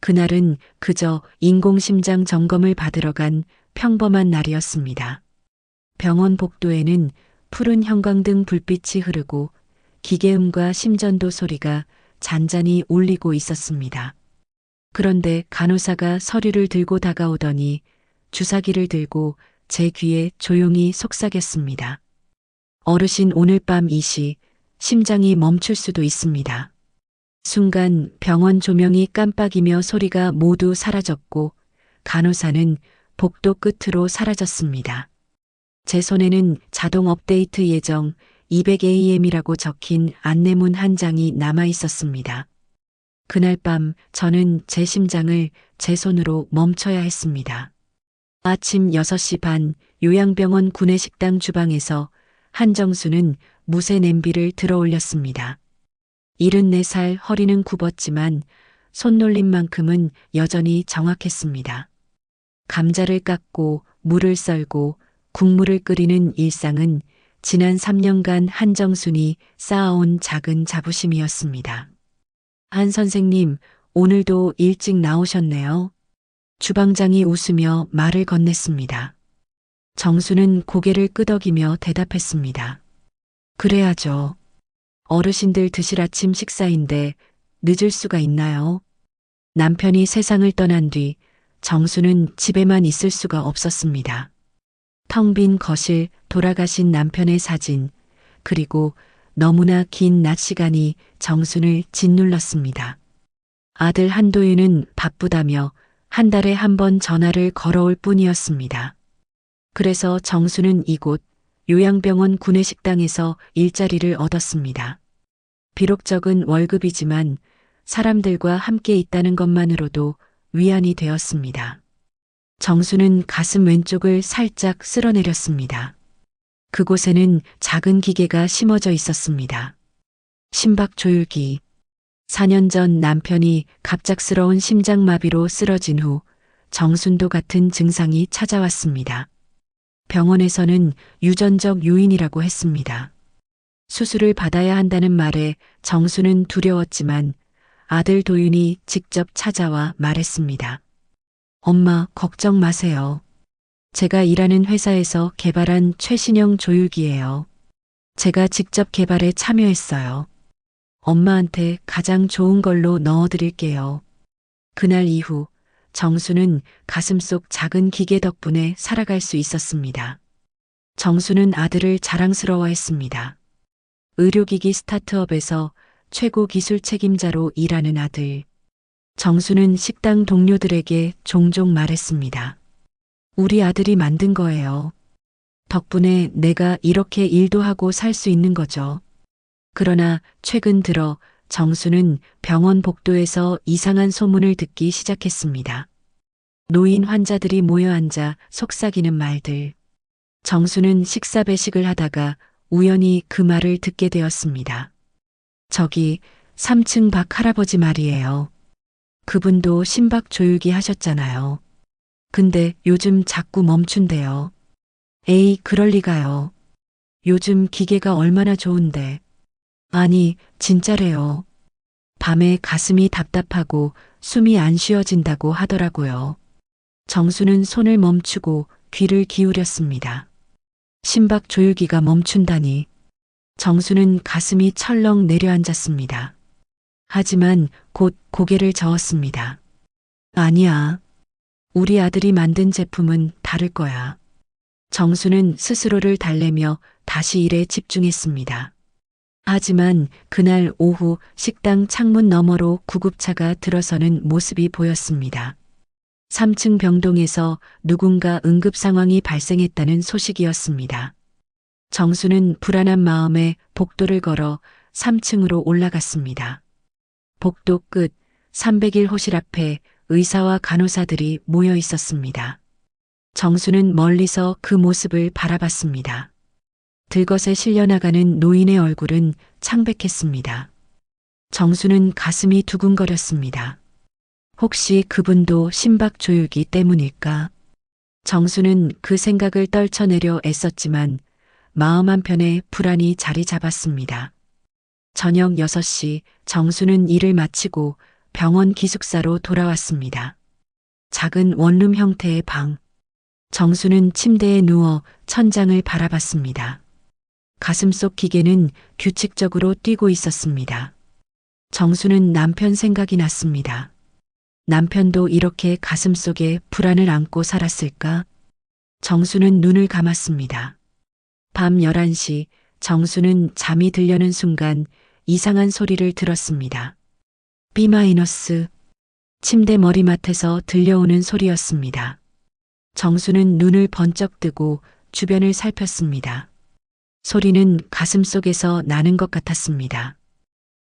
그날은 그저 인공심장 점검을 받으러 간 평범한 날이었습니다. 병원 복도에는 푸른 형광등 불빛이 흐르고 기계음과 심전도 소리가 잔잔히 울리고 있었습니다. 그런데 간호사가 서류를 들고 다가오더니 주사기를 들고 제 귀에 조용히 속삭였습니다. 어르신, 오늘 밤 2시 심장이 멈출 수도 있습니다. 순간 병원 조명이 깜빡이며 소리가 모두 사라졌고 간호사는 복도 끝으로 사라졌습니다. 제 손에는 자동 업데이트 예정 200AM이라고 적힌 안내문 한 장이 남아 있었습니다. 그날 밤 저는 제 심장을 제 손으로 멈춰야 했습니다. 아침 6시 반 요양병원 구내식당 주방에서 한정수는 무쇠 냄비를 들어 올렸습니다. 74살, 허리는 굽었지만 손놀림만큼은 여전히 정확했습니다. 감자를 깎고 물을 썰고 국물을 끓이는 일상은 지난 3년간 한정순이 쌓아온 작은 자부심이었습니다. 한 선생님, 오늘도 일찍 나오셨네요. 주방장이 웃으며 말을 건넸습니다. 정수는 고개를 끄덕이며 대답했습니다. 그래야죠. 어르신들 드실 아침 식사인데 늦을 수가 있나요? 남편이 세상을 떠난 뒤 정수는 집에만 있을 수가 없었습니다. 텅 빈 거실, 돌아가신 남편의 사진, 그리고 너무나 긴 낮 시간이 정순을 짓눌렀습니다. 아들 한도윤은 바쁘다며 한 달에 한 번 전화를 걸어올 뿐이었습니다. 그래서 정수는 이곳 요양병원 구내식당에서 일자리를 얻었습니다. 비록 적은 월급이지만 사람들과 함께 있다는 것만으로도 위안이 되었습니다. 정수는 가슴 왼쪽을 살짝 쓸어내렸습니다. 그곳에는 작은 기계가 심어져 있었습니다. 심박조율기. 4년 전 남편이 갑작스러운 심장마비로 쓰러진 후 정순도 같은 증상이 찾아왔습니다. 병원에서는 유전적 요인이라고 했습니다. 수술을 받아야 한다는 말에 정수는 두려웠지만 아들 도윤이 직접 찾아와 말했습니다. 엄마, 걱정 마세요. 제가 일하는 회사에서 개발한 최신형 조율기예요. 제가 직접 개발에 참여했어요. 엄마한테 가장 좋은 걸로 넣어드릴게요. 그날 이후 정수는 가슴속 작은 기계 덕분에 살아갈 수 있었습니다. 정수는 아들을 자랑스러워했습니다. 의료기기 스타트업에서 최고 기술 책임자로 일하는 아들. 정수는 식당 동료들에게 종종 말했습니다. 우리 아들이 만든 거예요. 덕분에 내가 이렇게 일도 하고 살 수 있는 거죠. 그러나 최근 들어 정수는 병원 복도에서 이상한 소문을 듣기 시작했습니다. 노인 환자들이 모여 앉아 속삭이는 말들. 정수는 식사 배식을 하다가 우연히 그 말을 듣게 되었습니다. 저기 3층 박 할아버지 말이에요. 그분도 심박 조율기 하셨잖아요. 근데 요즘 자꾸 멈춘대요. 에이, 그럴 리가요. 요즘 기계가 얼마나 좋은데. 아니, 진짜래요. 밤에 가슴이 답답하고 숨이 안 쉬어진다고 하더라고요. 정수는 손을 멈추고 귀를 기울였습니다. 심박 조율기가 멈춘다니. 정수는 가슴이 철렁 내려앉았습니다. 하지만 곧 고개를 저었습니다. 아니야. 우리 아들이 만든 제품은 다를 거야. 정수는 스스로를 달래며 다시 일에 집중했습니다. 하지만 그날 오후 식당 창문 너머로 구급차가 들어서는 모습이 보였습니다. 3층 병동에서 누군가 응급 상황이 발생했다는 소식이었습니다. 정수는 불안한 마음에 복도를 걸어 3층으로 올라갔습니다. 복도 끝 301 호실 앞에 의사와 간호사들이 모여 있었습니다. 정수는 멀리서 그 모습을 바라봤습니다. 들것에 실려나가는 노인의 얼굴은 창백했습니다. 정수는 가슴이 두근거렸습니다. 혹시 그분도 심박 조율기 때문일까? 정수는 그 생각을 떨쳐내려 애썼지만 마음 한편에 불안이 자리 잡았습니다. 저녁 6시 정수는 일을 마치고 병원 기숙사로 돌아왔습니다. 작은 원룸 형태의 방. 정수는 침대에 누워 천장을 바라봤습니다. 가슴속 기계는 규칙적으로 뛰고 있었습니다. 정수는 남편 생각이 났습니다. 남편도 이렇게 가슴속에 불안을 안고 살았을까? 정수는 눈을 감았습니다. 밤 11시 정수는 잠이 들려는 순간 이상한 소리를 들었습니다. B-. 침대 머리맡에서 들려오는 소리였습니다. 정수는 눈을 번쩍 뜨고 주변을 살폈습니다. 소리는 가슴속에서 나는 것 같았습니다.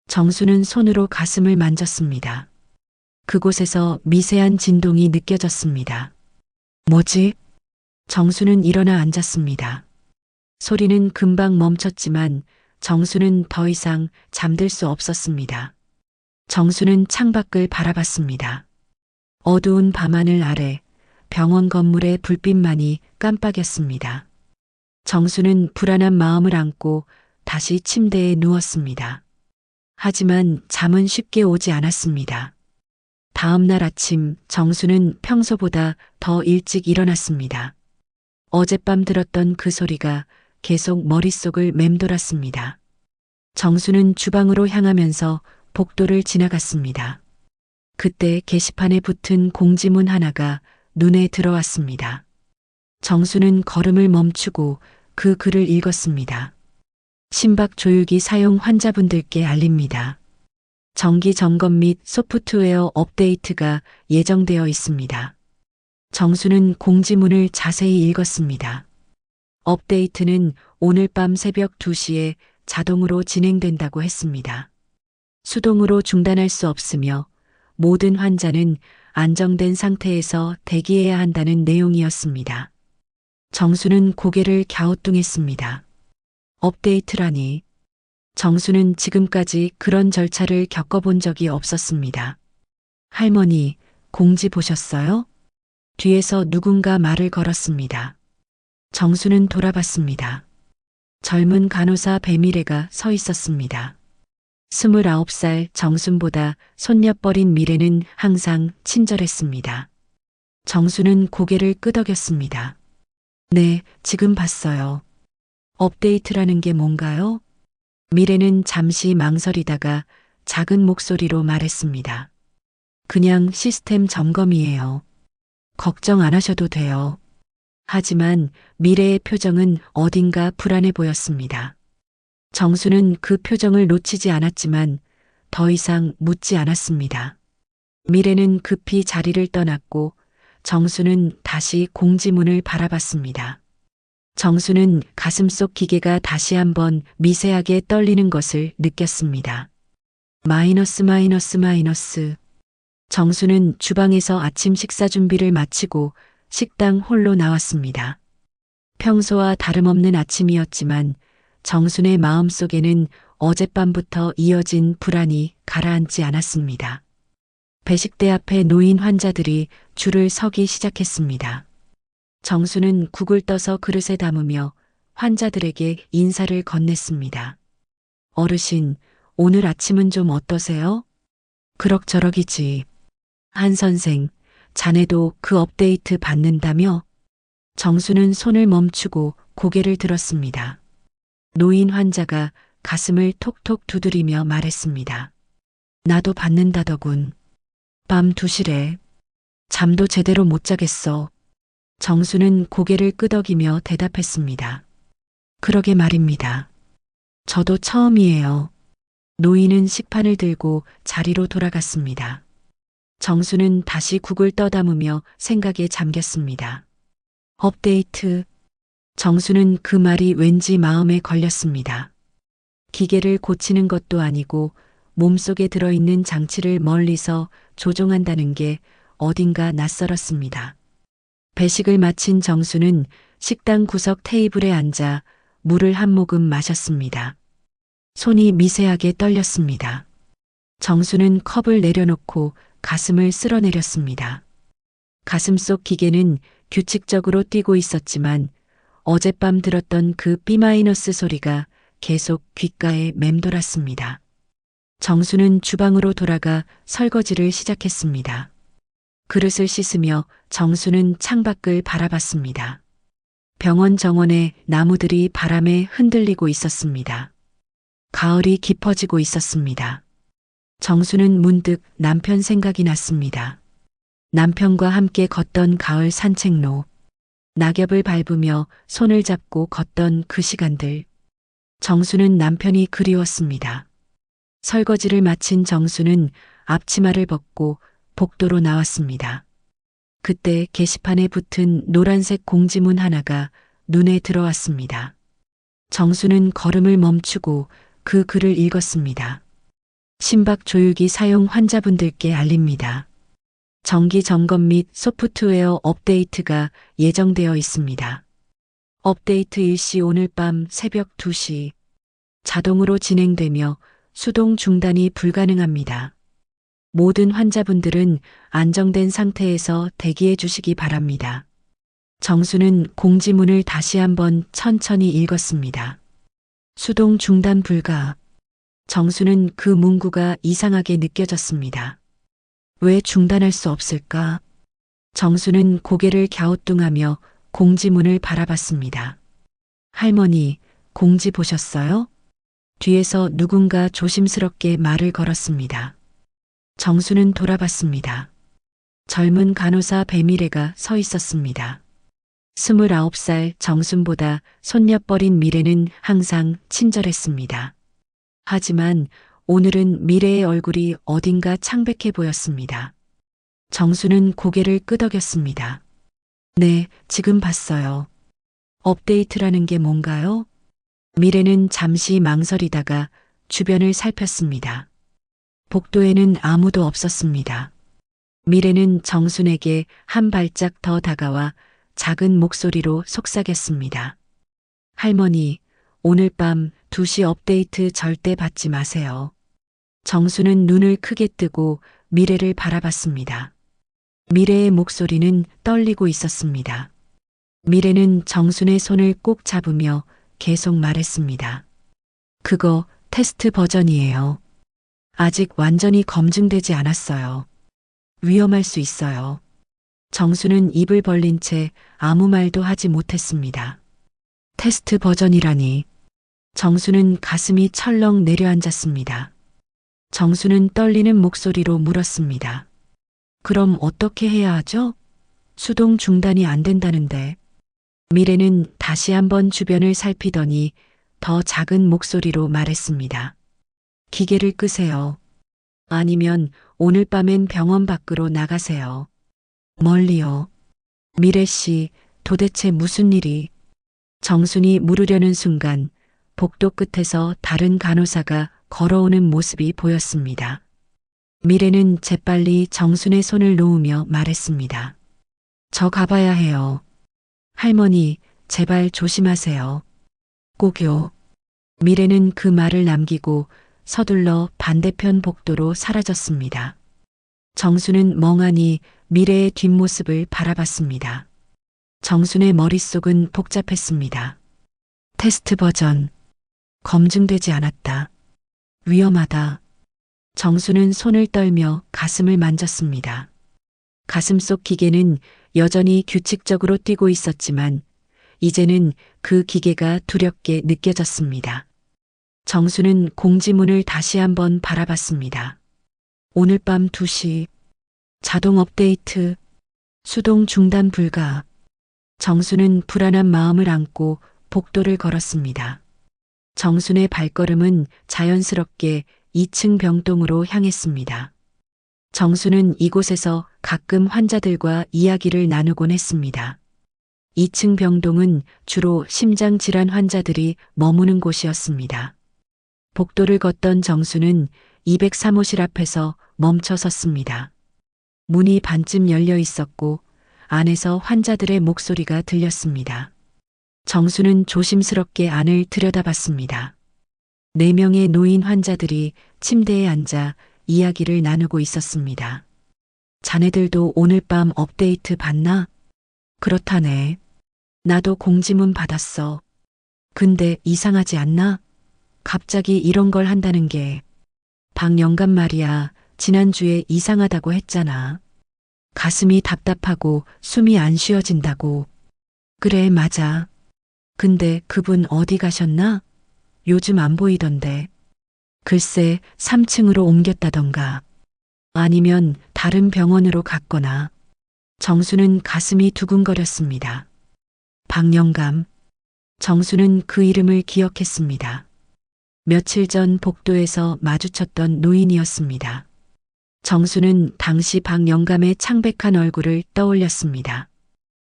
정수는 손으로 가슴을 만졌습니다. 그곳에서 미세한 진동이 느껴졌습니다. 뭐지? 정수는 일어나 앉았습니다. 소리는 금방 멈췄지만 정수는 더 이상 잠들 수 없었습니다. 정수는 창밖을 바라봤습니다. 어두운 밤하늘 아래 병원 건물의 불빛만이 깜빡였습니다. 정수는 불안한 마음을 안고 다시 침대에 누웠습니다. 하지만 잠은 쉽게 오지 않았습니다. 다음 날 아침 정수는 평소보다 더 일찍 일어났습니다. 어젯밤 들었던 그 소리가 계속 머릿속을 맴돌았습니다. 정수는 주방으로 향하면서 복도를 지나갔습니다. 그때 게시판에 붙은 공지문 하나가 눈에 들어왔습니다. 정수는 걸음을 멈추고 그 글을 읽었습니다. 심박 조율기 사용 환자분들께 알립니다. 정기 점검 및 소프트웨어 업데이트가 예정되어 있습니다. 정수는 공지문을 자세히 읽었습니다. 업데이트는 오늘 밤 새벽 2시에 자동으로 진행된다고 했습니다. 수동으로 중단할 수 없으며 모든 환자는 안정된 상태에서 대기해야 한다는 내용이었습니다. 정수는 고개를 갸우뚱했습니다. 업데이트라니. 정수는 지금까지 그런 절차를 겪어본 적이 없었습니다. 할머니, 공지 보셨어요? 뒤에서 누군가 말을 걸었습니다. 정수는 돌아봤습니다. 젊은 간호사 배미래가 서 있었습니다. 29살 정순보다 손녀뻘인 미래는 항상 친절했습니다. 정수는 고개를 끄덕였습니다. 네, 지금 봤어요. 업데이트라는 게 뭔가요? 미래는 잠시 망설이다가 작은 목소리로 말했습니다. 그냥 시스템 점검이에요. 걱정 안 하셔도 돼요. 하지만 미래의 표정은 어딘가 불안해 보였습니다. 정수는 그 표정을 놓치지 않았지만 더 이상 묻지 않았습니다. 미래는 급히 자리를 떠났고 정수는 다시 공지문을 바라봤습니다. 정수는 가슴속 기계가 다시 한번 미세하게 떨리는 것을 느꼈습니다. 마이너스. 정수는 주방에서 아침 식사 준비를 마치고 식당 홀로 나왔습니다. 평소와 다름없는 아침이었지만 정순의 마음속에는 어젯밤부터 이어진 불안이 가라앉지 않았습니다. 배식대 앞에 놓인 환자들이 줄을 서기 시작했습니다. 정수는 국을 떠서 그릇에 담으며 환자들에게 인사를 건넸습니다. 어르신, 오늘 아침은 좀 어떠세요? 그럭저럭이지. 한 선생, 자네도 그 업데이트 받는다며? 정수는 손을 멈추고 고개를 들었습니다. 노인 환자가 가슴을 톡톡 두드리며 말했습니다. 나도 받는다더군. 밤 2시래. 잠도 제대로 못 자겠어. 정수는 고개를 끄덕이며 대답했습니다. 그러게 말입니다. 저도 처음이에요. 노인은 식판을 들고 자리로 돌아갔습니다. 정수는 다시 국을 떠담으며 생각에 잠겼습니다. 업데이트. 정수는 그 말이 왠지 마음에 걸렸습니다. 기계를 고치는 것도 아니고 몸속에 들어있는 장치를 멀리서 조종한다는 게 어딘가 낯설었습니다. 배식을 마친 정수는 식당 구석 테이블에 앉아 물을 한 모금 마셨습니다. 손이 미세하게 떨렸습니다. 정수는 컵을 내려놓고 가슴을 쓸어내렸습니다. 가슴속 기계는 규칙적으로 뛰고 있었지만 어젯밤 들었던 그 B- 소리가 계속 귓가에 맴돌았습니다. 정수는 주방으로 돌아가 설거지를 시작했습니다. 그릇을 씻으며 정수는 창밖을 바라봤습니다. 병원 정원의 나무들이 바람에 흔들리고 있었습니다. 가을이 깊어지고 있었습니다. 정수는 문득 남편 생각이 났습니다. 남편과 함께 걷던 가을 산책로, 낙엽을 밟으며 손을 잡고 걷던 그 시간들. 정수는 남편이 그리웠습니다. 설거지를 마친 정수는 앞치마를 벗고 복도로 나왔습니다. 그때 게시판에 붙은 노란색 공지문 하나가 눈에 들어왔습니다. 정수는 걸음을 멈추고 그 글을 읽었습니다. 심박 조율기 사용 환자분들께 알립니다. 정기 점검 및 소프트웨어 업데이트가 예정되어 있습니다. 업데이트 일시 오늘 밤 새벽 2시 자동으로 진행되며 수동 중단이 불가능합니다. 모든 환자분들은 안정된 상태에서 대기해 주시기 바랍니다. 정수는 공지문을 다시 한번 천천히 읽었습니다. 수동 중단 불가. 정수는 그 문구가 이상하게 느껴졌습니다. 왜 중단할 수 없을까? 정수는 고개를 갸우뚱하며 공지문을 바라봤습니다. 할머니, 공지 보셨어요? 뒤에서 누군가 조심스럽게 말을 걸었습니다. 정수는 돌아봤습니다. 젊은 간호사 배미래가 서 있었습니다. 29살 정순보다 손녀뻘인 미래는 항상 친절했습니다. 하지만 오늘은 미래의 얼굴이 어딘가 창백해 보였습니다. 정수는 고개를 끄덕였습니다. 네, 지금 봤어요. 업데이트라는 게 뭔가요? 미래는 잠시 망설이다가 주변을 살폈습니다. 복도에는 아무도 없었습니다. 미래는 정순에게 한 발짝 더 다가와 작은 목소리로 속삭였습니다. 할머니, 오늘 밤 2시 업데이트 절대 받지 마세요. 정수는 눈을 크게 뜨고 미래를 바라봤습니다. 미래의 목소리는 떨리고 있었습니다. 미래는 정순의 손을 꼭 잡으며 계속 말했습니다. 그거 테스트 버전이에요. 아직 완전히 검증되지 않았어요. 위험할 수 있어요. 정수는 입을 벌린 채 아무 말도 하지 못했습니다. 테스트 버전이라니. 정수는 가슴이 철렁 내려앉았습니다. 정수는 떨리는 목소리로 물었습니다. 그럼 어떻게 해야 하죠? 수동 중단이 안 된다는데. 미래는 다시 한번 주변을 살피더니 더 작은 목소리로 말했습니다. 기계를 끄세요. 아니면 오늘 밤엔 병원 밖으로 나가세요. 멀리요. 미래 씨, 도대체 무슨 일이? 정순이 물으려는 순간 복도 끝에서 다른 간호사가 걸어오는 모습이 보였습니다. 미래는 재빨리 정순의 손을 놓으며 말했습니다. 저 가봐야 해요. 할머니, 제발 조심하세요. 꼭요. 미래는 그 말을 남기고 서둘러 반대편 복도로 사라졌습니다. 정수는 멍하니 미래의 뒷모습을 바라봤습니다. 정순의 머릿속은 복잡했습니다. 테스트 버전. 검증되지 않았다. 위험하다. 정수는 손을 떨며 가슴을 만졌습니다. 가슴 속 기계는 여전히 규칙적으로 뛰고 있었지만 이제는 그 기계가 두렵게 느껴졌습니다. 정수는 공지문을 다시 한번 바라봤습니다. 오늘 밤 2시 자동 업데이트 수동 중단 불가. 정수는 불안한 마음을 안고 복도를 걸었습니다. 정순의 발걸음은 자연스럽게 2층 병동으로 향했습니다. 정수는 이곳에서 가끔 환자들과 이야기를 나누곤 했습니다. 2층 병동은 주로 심장질환 환자들이 머무는 곳이었습니다. 복도를 걷던 정수는 203호실 앞에서 멈춰 섰습니다. 문이 반쯤 열려 있었고 안에서 환자들의 목소리가 들렸습니다. 정수는 조심스럽게 안을 들여다봤습니다. 4명의 노인 환자들이 침대에 앉아 이야기를 나누고 있었습니다. 자네들도 오늘 밤 업데이트 받나? 그렇다네. 나도 공지문 받았어. 근데 이상하지 않나? 갑자기 이런 걸 한다는 게. 박영감 말이야. 지난주에 이상하다고 했잖아. 가슴이 답답하고 숨이 안 쉬어진다고. 그래, 맞아. 근데 그분 어디 가셨나? 요즘 안 보이던데. 글쎄, 3층으로 옮겼다던가. 아니면 다른 병원으로 갔거나. 정수는 가슴이 두근거렸습니다. 박영감. 정수는 그 이름을 기억했습니다. 며칠 전 복도에서 마주쳤던 노인이었습니다. 정수는 당시 박영감의 창백한 얼굴을 떠올렸습니다.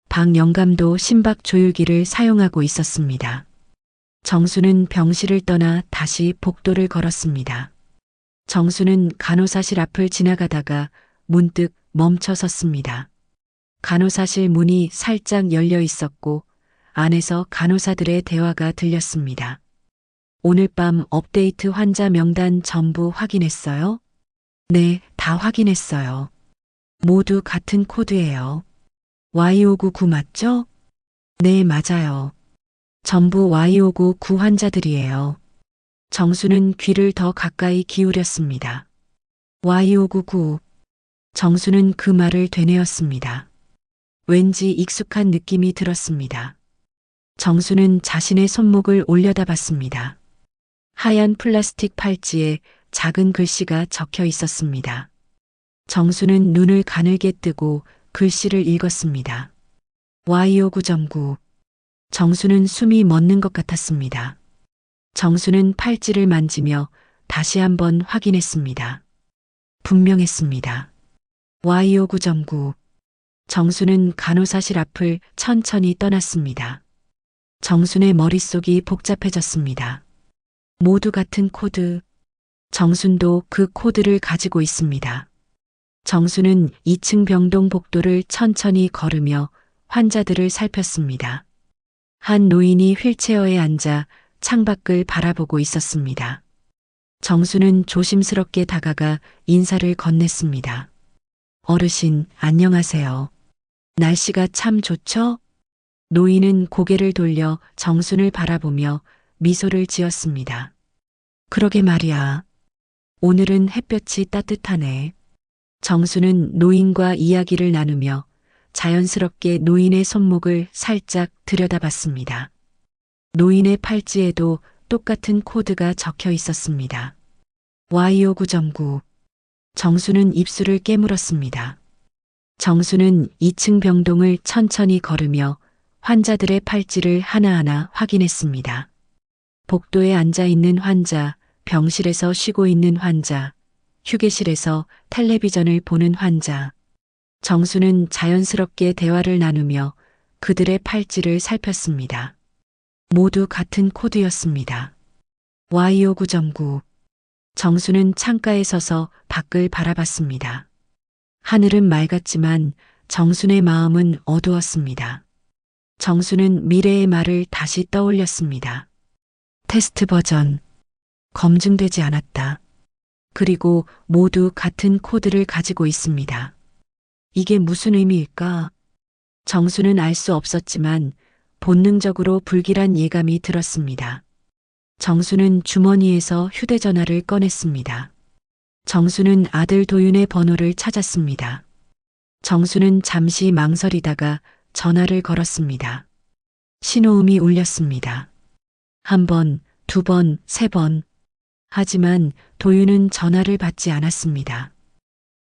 박영감도 심박 조율기를 사용하고 있었습니다. 정수는 병실을 떠나 다시 복도를 걸었습니다. 정수는 간호사실 앞을 지나가다가 문득 멈춰 섰습니다. 간호사실 문이 살짝 열려 있었고 안에서 간호사들의 대화가 들렸습니다. 오늘 밤 업데이트 환자 명단 전부 확인했어요? 네, 다 확인했어요. 모두 같은 코드예요. Y599 맞죠? 네, 맞아요. 전부 Y599 환자들이에요. 정수는 귀를 더 가까이 기울였습니다. Y599. 정수는 그 말을 되뇌었습니다. 왠지 익숙한 느낌이 들었습니다. 정수는 자신의 손목을 올려다봤습니다. 하얀 플라스틱 팔찌에 작은 글씨가 적혀 있었습니다. 정수는 눈을 가늘게 뜨고 글씨를 읽었습니다. Y599. 정수는 숨이 멎는 것 같았습니다. 정수는 팔찌를 만지며 다시 한번 확인했습니다. 분명했습니다. Y599. 정수는 간호사실 앞을 천천히 떠났습니다. 정순의 머릿속이 복잡해졌습니다. 모두 같은 코드. 정순도 그 코드를 가지고 있습니다. 정수는 2층 병동 복도를 천천히 걸으며 환자들을 살폈습니다. 한 노인이 휠체어에 앉아 창밖을 바라보고 있었습니다. 정수는 조심스럽게 다가가 인사를 건넸습니다. 어르신, 안녕하세요. 날씨가 참 좋죠? 노인은 고개를 돌려 정순을 바라보며 미소를 지었습니다. 그러게 말이야. 오늘은 햇볕이 따뜻하네. 정수는 노인과 이야기를 나누며 자연스럽게 노인의 손목을 살짝 들여다봤습니다. 노인의 팔찌에도 똑같은 코드가 적혀 있었습니다. Y599. 정수는 입술을 깨물었습니다. 정수는 2층 병동을 천천히 걸으며 환자들의 팔찌를 하나하나 확인했습니다. 복도에 앉아 있는 환자, 병실에서 쉬고 있는 환자, 휴게실에서 텔레비전을 보는 환자. 정수는 자연스럽게 대화를 나누며 그들의 팔찌를 살폈습니다. 모두 같은 코드였습니다. Y599. 정수는 창가에 서서 밖을 바라봤습니다. 하늘은 맑았지만 정순의 마음은 어두웠습니다. 정수는 미래의 말을 다시 떠올렸습니다. 테스트 버전. 검증되지 않았다. 그리고 모두 같은 코드를 가지고 있습니다. 이게 무슨 의미일까? 정수는 알 수 없었지만 본능적으로 불길한 예감이 들었습니다. 정수는 주머니에서 휴대전화를 꺼냈습니다. 정수는 아들 도윤의 번호를 찾았습니다. 정수는 잠시 망설이다가 전화를 걸었습니다. 신호음이 울렸습니다. 한 번, 두 번, 세 번. 하지만 도윤은 전화를 받지 않았습니다.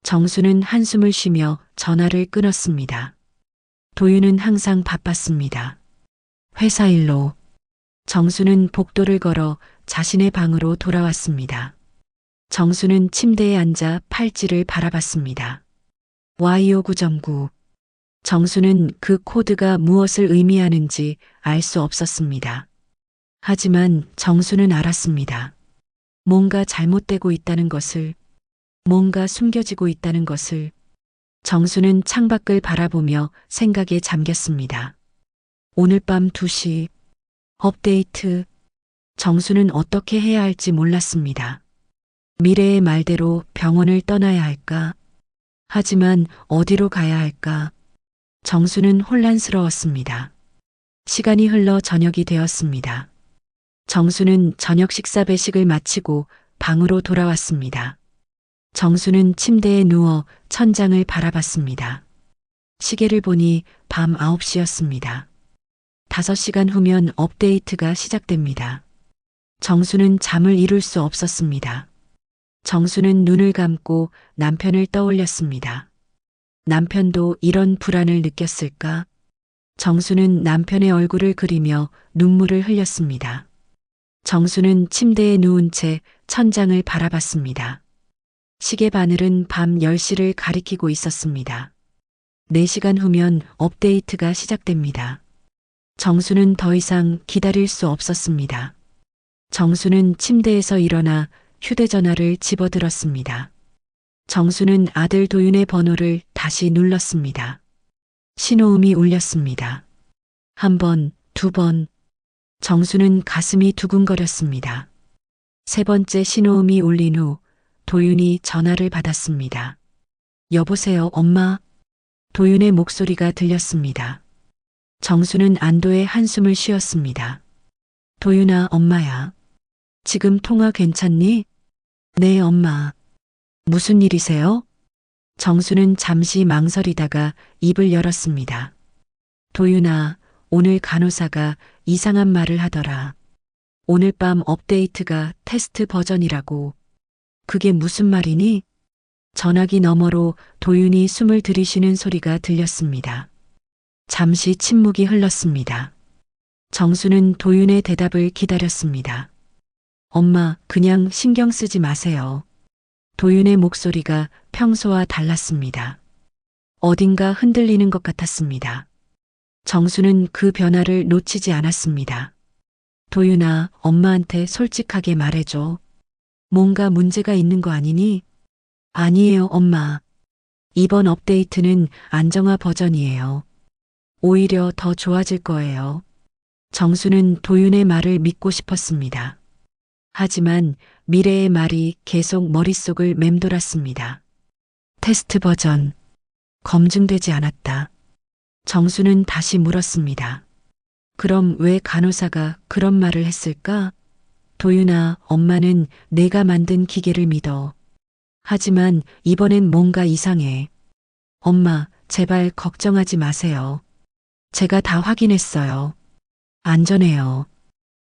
정수는 한숨을 쉬며 전화를 끊었습니다. 도윤은 항상 바빴습니다. 회사 일로. 정수는 복도를 걸어 자신의 방으로 돌아왔습니다. 정수는 침대에 앉아 팔찌를 바라봤습니다. Y599. 정수는 그 코드가 무엇을 의미하는지 알 수 없었습니다. 하지만 정수는 알았습니다. 뭔가 잘못되고 있다는 것을, 뭔가 숨겨지고 있다는 것을. 정수는 창밖을 바라보며 생각에 잠겼습니다. 오늘 밤 2시. 업데이트. 정수는 어떻게 해야 할지 몰랐습니다. 미래의 말대로 병원을 떠나야 할까? 하지만 어디로 가야 할까? 정수는 혼란스러웠습니다. 시간이 흘러 저녁이 되었습니다. 정수는 저녁 식사 배식을 마치고 방으로 돌아왔습니다. 정수는 침대에 누워 천장을 바라봤습니다. 시계를 보니 밤 9시였습니다. 5시간 후면 업데이트가 시작됩니다. 정수는 잠을 이룰 수 없었습니다. 정수는 눈을 감고 남편을 떠올렸습니다. 남편도 이런 불안을 느꼈을까? 정수는 남편의 얼굴을 그리며 눈물을 흘렸습니다. 정수는 침대에 누운 채 천장을 바라봤습니다. 시계 바늘은 밤 10시를 가리키고 있었습니다. 4시간 후면 업데이트가 시작됩니다. 정수는 더 이상 기다릴 수 없었습니다. 정수는 침대에서 일어나 휴대전화를 집어들었습니다. 정수는 아들 도윤의 번호를 다시 눌렀습니다. 신호음이 울렸습니다. 1번, 2번. 정수는 가슴이 두근거렸습니다. 3번째 신호음이 울린 후 도윤이 전화를 받았습니다. 여보세요, 엄마? 도윤의 목소리가 들렸습니다. 정수는 안도의 한숨을 쉬었습니다. 도윤아, 엄마야. 지금 통화 괜찮니? 네, 엄마. 무슨 일이세요? 정수는 잠시 망설이다가 입을 열었습니다. 도윤아, 오늘 간호사가 이상한 말을 하더라. 오늘 밤 업데이트가 테스트 버전이라고. 그게 무슨 말이니? 전화기 너머로 도윤이 숨을 들이쉬는 소리가 들렸습니다. 잠시 침묵이 흘렀습니다. 정수는 도윤의 대답을 기다렸습니다. 엄마, 그냥 신경 쓰지 마세요. 도윤의 목소리가 평소와 달랐습니다. 어딘가 흔들리는 것 같았습니다. 정수는 그 변화를 놓치지 않았습니다. 도윤아, 엄마한테 솔직하게 말해줘. 뭔가 문제가 있는 거 아니니? 아니에요, 엄마. 이번 업데이트는 안정화 버전이에요. 오히려 더 좋아질 거예요. 정수는 도윤의 말을 믿고 싶었습니다. 하지만 미래의 말이 계속 머릿속을 맴돌았습니다. 테스트 버전. 검증되지 않았다. 정수는 다시 물었습니다. 그럼 왜 간호사가 그런 말을 했을까? 도윤아, 엄마는 내가 만든 기계를 믿어. 하지만 이번엔 뭔가 이상해. 엄마, 제발 걱정하지 마세요. 제가 다 확인했어요. 안전해요.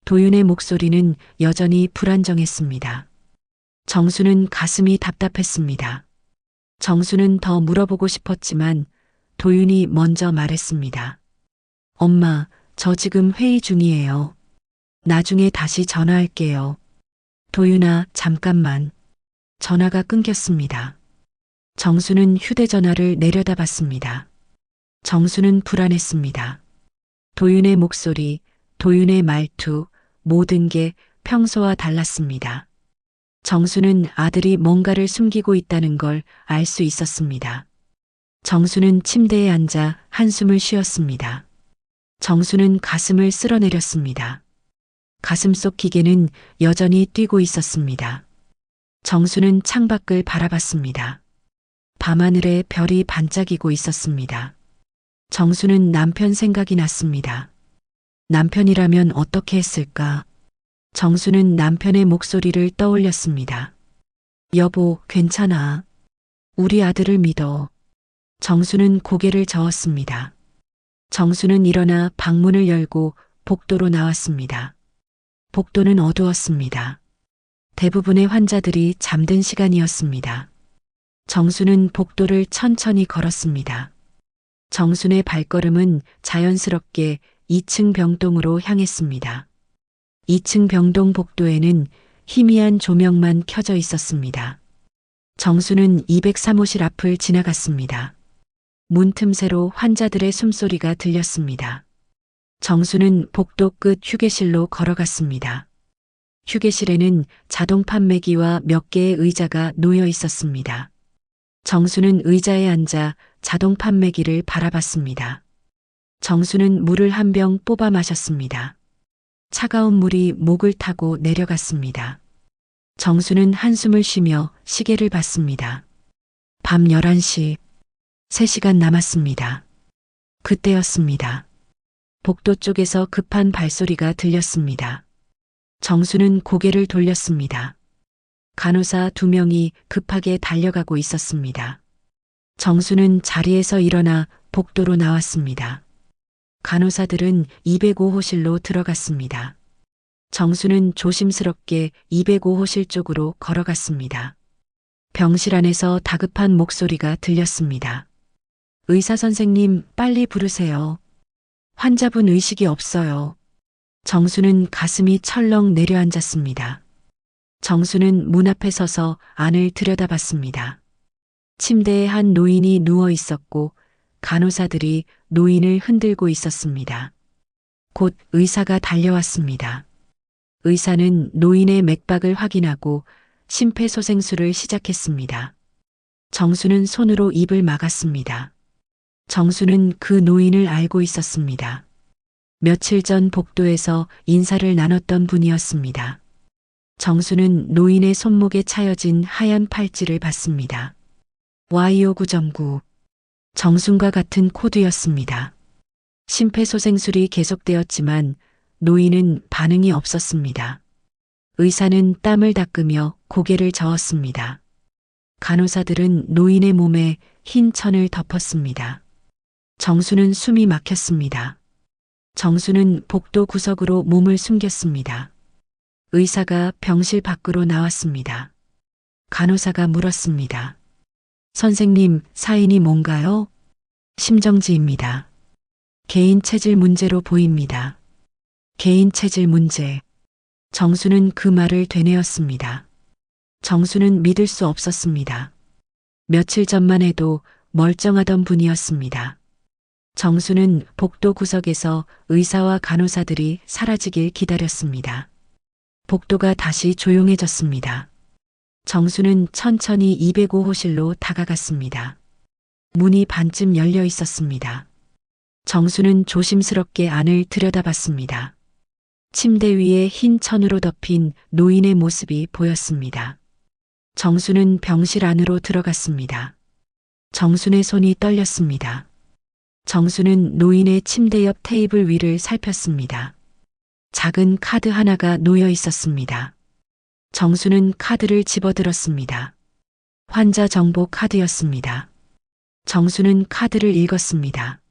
도윤의 목소리는 여전히 불안정했습니다. 정수는 가슴이 답답했습니다. 정수는 더 물어보고 싶었지만 도윤이 먼저 말했습니다. 엄마, 저 지금 회의 중이에요. 나중에 다시 전화할게요. 도윤아, 잠깐만. 전화가 끊겼습니다. 정수는 휴대전화를 내려다봤습니다. 정수는 불안했습니다. 도윤의 목소리, 도윤의 말투, 모든 게 평소와 달랐습니다. 정수는 아들이 뭔가를 숨기고 있다는 걸 알 수 있었습니다. 정수는 침대에 앉아 한숨을 쉬었습니다. 정수는 가슴을 쓸어내렸습니다. 가슴속 기계는 여전히 뛰고 있었습니다. 정수는 창밖을 바라봤습니다. 밤하늘에 별이 반짝이고 있었습니다. 정수는 남편 생각이 났습니다. 남편이라면 어떻게 했을까? 정수는 남편의 목소리를 떠올렸습니다. 여보, 괜찮아. 우리 아들을 믿어. 정수는 고개를 저었습니다. 정수는 일어나 방문을 열고 복도로 나왔습니다. 복도는 어두웠습니다. 대부분의 환자들이 잠든 시간이었습니다. 정수는 복도를 천천히 걸었습니다. 정순의 발걸음은 자연스럽게 2층 병동으로 향했습니다. 2층 병동 복도에는 희미한 조명만 켜져 있었습니다. 정수는 203호실 앞을 지나갔습니다. 문 틈새로 환자들의 숨소리가 들렸습니다. 정수는 복도 끝 휴게실로 걸어갔습니다. 휴게실에는 자동 판매기와 몇 개의 의자가 놓여 있었습니다. 정수는 의자에 앉아 자동 판매기를 바라봤습니다. 정수는 물을 한 병 뽑아 마셨습니다. 차가운 물이 목을 타고 내려갔습니다. 정수는 한숨을 쉬며 시계를 봤습니다. 밤 11시, 3시간 남았습니다. 그때였습니다. 복도 쪽에서 급한 발소리가 들렸습니다. 정수는 고개를 돌렸습니다. 간호사 2명이 급하게 달려가고 있었습니다. 정수는 자리에서 일어나 복도로 나왔습니다. 간호사들은 205호실로 들어갔습니다. 정수는 조심스럽게 205호실 쪽으로 걸어갔습니다. 병실 안에서 다급한 목소리가 들렸습니다. 의사 선생님, 빨리 부르세요. 환자분 의식이 없어요. 정수는 가슴이 철렁 내려앉았습니다. 정수는 문 앞에 서서 안을 들여다봤습니다. 침대에 한 노인이 누워 있었고 간호사들이 노인을 흔들고 있었습니다. 곧 의사가 달려왔습니다. 의사는 노인의 맥박을 확인하고 심폐소생술을 시작했습니다. 정수는 손으로 입을 막았습니다. 정수는 그 노인을 알고 있었습니다. 며칠 전 복도에서 인사를 나눴던 분이었습니다. 정수는 노인의 손목에 차여진 하얀 팔찌를 봤습니다. Y59.9. 정순과 같은 코드였습니다. 심폐소생술이 계속되었지만 노인은 반응이 없었습니다. 의사는 땀을 닦으며 고개를 저었습니다. 간호사들은 노인의 몸에 흰 천을 덮었습니다. 정수는 숨이 막혔습니다. 정수는 복도 구석으로 몸을 숨겼습니다. 의사가 병실 밖으로 나왔습니다. 간호사가 물었습니다. 선생님, 사인이 뭔가요? 심정지입니다. 개인 체질 문제로 보입니다. 개인 체질 문제. 정수는 그 말을 되뇌었습니다. 정수는 믿을 수 없었습니다. 며칠 전만 해도 멀쩡하던 분이었습니다. 정수는 복도 구석에서 의사와 간호사들이 사라지길 기다렸습니다. 복도가 다시 조용해졌습니다. 정수는 천천히 205호실로 다가갔습니다. 문이 반쯤 열려 있었습니다. 정수는 조심스럽게 안을 들여다봤습니다. 침대 위에 흰 천으로 덮인 노인의 모습이 보였습니다. 정수는 병실 안으로 들어갔습니다. 정순의 손이 떨렸습니다. 정수는 노인의 침대 옆 테이블 위를 살폈습니다. 작은 카드 하나가 놓여 있었습니다. 정수는 카드를 집어들었습니다. 환자 정보 카드였습니다. 정수는 카드를 읽었습니다.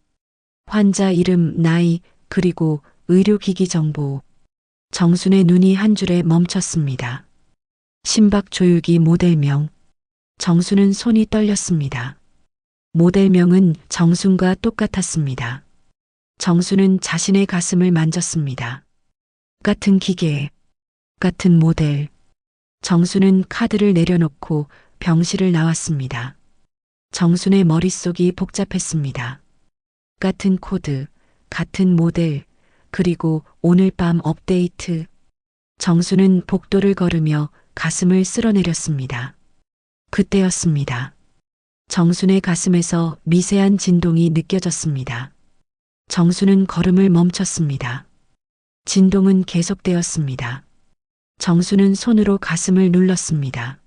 환자 이름, 나이, 그리고 의료기기 정보. 정순의 눈이 한 줄에 멈췄습니다. 심박 조율기 모델명. 정수는 손이 떨렸습니다. 모델명은 정순과 똑같았습니다. 정수는 자신의 가슴을 만졌습니다. 같은 기계, 같은 모델. 정수는 카드를 내려놓고 병실을 나왔습니다. 정순의 머릿속이 복잡했습니다. 같은 코드, 같은 모델, 그리고 오늘 밤 업데이트. 정수는 복도를 걸으며 가슴을 쓸어내렸습니다. 그때였습니다. 정순의 가슴에서 미세한 진동이 느껴졌습니다. 정수는 걸음을 멈췄습니다. 진동은 계속되었습니다. 정수는 손으로 가슴을 눌렀습니다.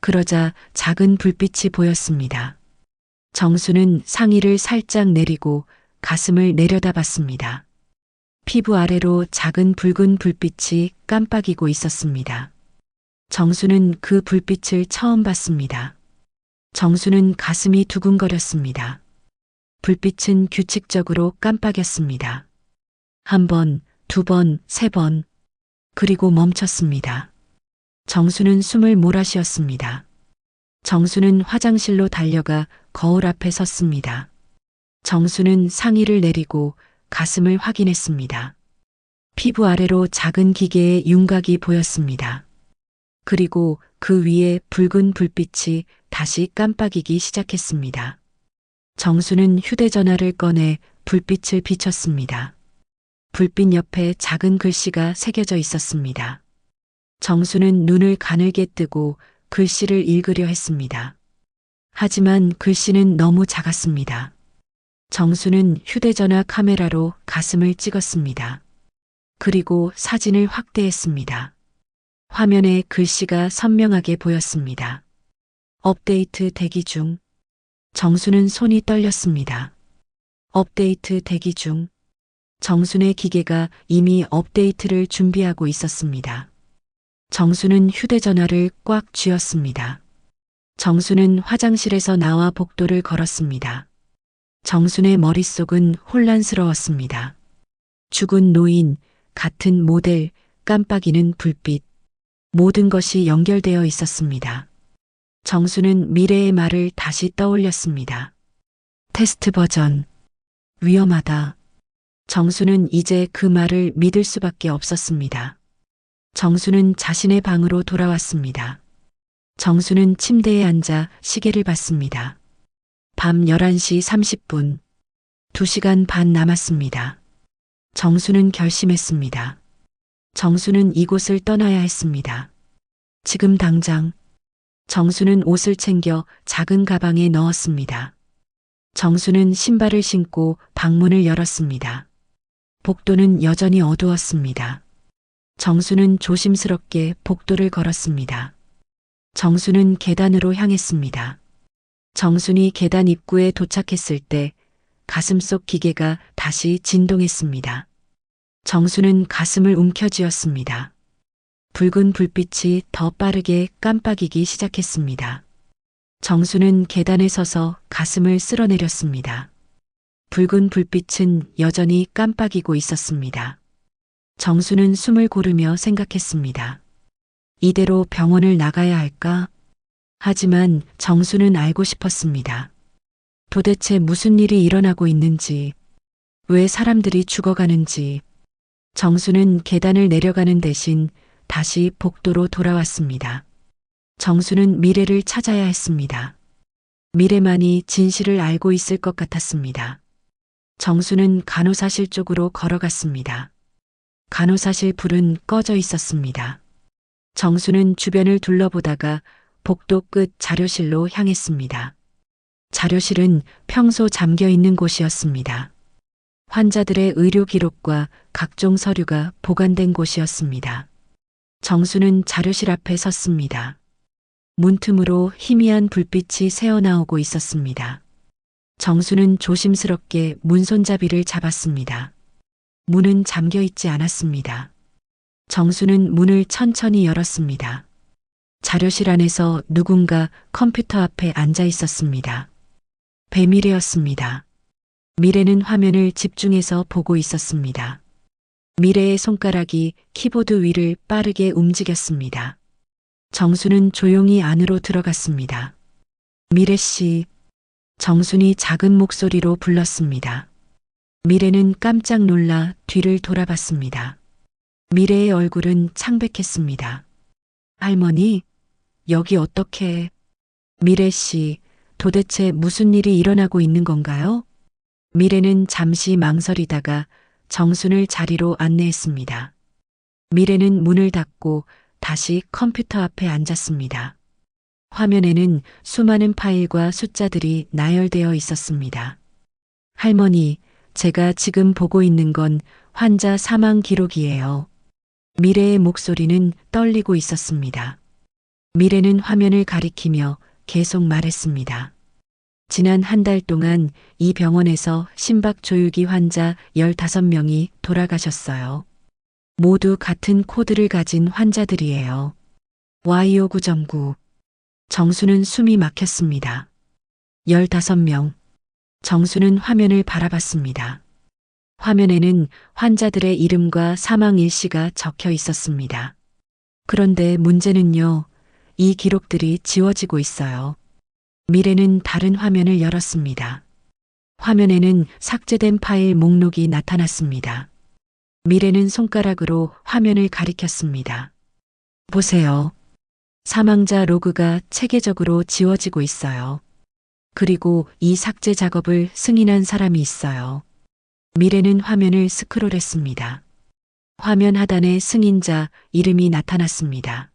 그러자 작은 불빛이 보였습니다. 정수는 상의를 살짝 내리고 가슴을 내려다봤습니다. 피부 아래로 작은 붉은 불빛이 깜빡이고 있었습니다. 정수는 그 불빛을 처음 봤습니다. 정수는 가슴이 두근거렸습니다. 불빛은 규칙적으로 깜빡였습니다. 1번, 2번, 3번. 그리고 멈췄습니다. 정수는 숨을 몰아쉬었습니다. 정수는 화장실로 달려가 거울 앞에 섰습니다. 정수는 상의를 내리고 가슴을 확인했습니다. 피부 아래로 작은 기계의 윤곽이 보였습니다. 그리고 그 위에 붉은 불빛이 다시 깜빡이기 시작했습니다. 정수는 휴대전화를 꺼내 불빛을 비췄습니다. 불빛 옆에 작은 글씨가 새겨져 있었습니다. 정수는 눈을 가늘게 뜨고 글씨를 읽으려 했습니다. 하지만 글씨는 너무 작았습니다. 정수는 휴대전화 카메라로 가슴을 찍었습니다. 그리고 사진을 확대했습니다. 화면에 글씨가 선명하게 보였습니다. 업데이트 대기 중. 정수는 손이 떨렸습니다. 업데이트 대기 중. 정순의 기계가 이미 업데이트를 준비하고 있었습니다. 정수는 휴대전화를 꽉 쥐었습니다. 정수는 화장실에서 나와 복도를 걸었습니다. 정순의 머릿속은 혼란스러웠습니다. 죽은 노인, 같은 모델, 깜빡이는 불빛. 모든 것이 연결되어 있었습니다. 정수는 미래의 말을 다시 떠올렸습니다. 테스트 버전. 위험하다. 정수는 이제 그 말을 믿을 수밖에 없었습니다. 정수는 자신의 방으로 돌아왔습니다. 정수는 침대에 앉아 시계를 봤습니다. 밤 11시 30분. 2시간 반 남았습니다. 정수는 결심했습니다. 정수는 이곳을 떠나야 했습니다. 지금 당장. 정수는 옷을 챙겨 작은 가방에 넣었습니다. 정수는 신발을 신고 방문을 열었습니다. 복도는 여전히 어두웠습니다. 정수는 조심스럽게 복도를 걸었습니다. 정수는 계단으로 향했습니다. 정순이 계단 입구에 도착했을 때 가슴속 기계가 다시 진동했습니다. 정수는 가슴을 움켜쥐었습니다. 붉은 불빛이 더 빠르게 깜빡이기 시작했습니다. 정수는 계단에 서서 가슴을 쓸어내렸습니다. 붉은 불빛은 여전히 깜빡이고 있었습니다. 정수는 숨을 고르며 생각했습니다. 이대로 병원을 나가야 할까? 하지만 정수는 알고 싶었습니다. 도대체 무슨 일이 일어나고 있는지, 왜 사람들이 죽어가는지. 정수는 계단을 내려가는 대신 다시 복도로 돌아왔습니다. 정수는 미래를 찾아야 했습니다. 미래만이 진실을 알고 있을 것 같았습니다. 정수는 간호사실 쪽으로 걸어갔습니다. 간호사실 불은 꺼져 있었습니다. 정수는 주변을 둘러보다가 복도 끝 자료실로 향했습니다. 자료실은 평소 잠겨 있는 곳이었습니다. 환자들의 의료 기록과 각종 서류가 보관된 곳이었습니다. 정수는 자료실 앞에 섰습니다. 문틈으로 희미한 불빛이 새어나오고 있었습니다. 정수는 조심스럽게 문 손잡이를 잡았습니다. 문은 잠겨 있지 않았습니다. 정수는 문을 천천히 열었습니다. 자료실 안에서 누군가 컴퓨터 앞에 앉아 있었습니다. 배미래였습니다. 미래는 화면을 집중해서 보고 있었습니다. 미래의 손가락이 키보드 위를 빠르게 움직였습니다. 정수는 조용히 안으로 들어갔습니다. 미래 씨. 정순이 작은 목소리로 불렀습니다. 미래는 깜짝 놀라 뒤를 돌아봤습니다. 미래의 얼굴은 창백했습니다. 할머니, 여기 어떻게? 미래 씨, 도대체 무슨 일이 일어나고 있는 건가요? 미래는 잠시 망설이다가 정순을 자리로 안내했습니다. 미래는 문을 닫고 다시 컴퓨터 앞에 앉았습니다. 화면에는 수많은 파일과 숫자들이 나열되어 있었습니다. 할머니, 제가 지금 보고 있는 건 환자 사망 기록이에요. 미래의 목소리는 떨리고 있었습니다. 미래는 화면을 가리키며 계속 말했습니다. 지난 한 달 동안 이 병원에서 심박 조율기 환자 15명이 돌아가셨어요. 모두 같은 코드를 가진 환자들이에요. Y59.9. 정수는 숨이 막혔습니다. 15명. 정수는 화면을 바라봤습니다. 화면에는 환자들의 이름과 사망 일시가 적혀 있었습니다. 그런데 문제는요, 이 기록들이 지워지고 있어요. 미래는 다른 화면을 열었습니다. 화면에는 삭제된 파일 목록이 나타났습니다. 미래는 손가락으로 화면을 가리켰습니다. 보세요. 사망자 로그가 체계적으로 지워지고 있어요. 그리고 이 삭제 작업을 승인한 사람이 있어요. 미래는 화면을 스크롤했습니다. 화면 하단에 승인자 이름이 나타났습니다.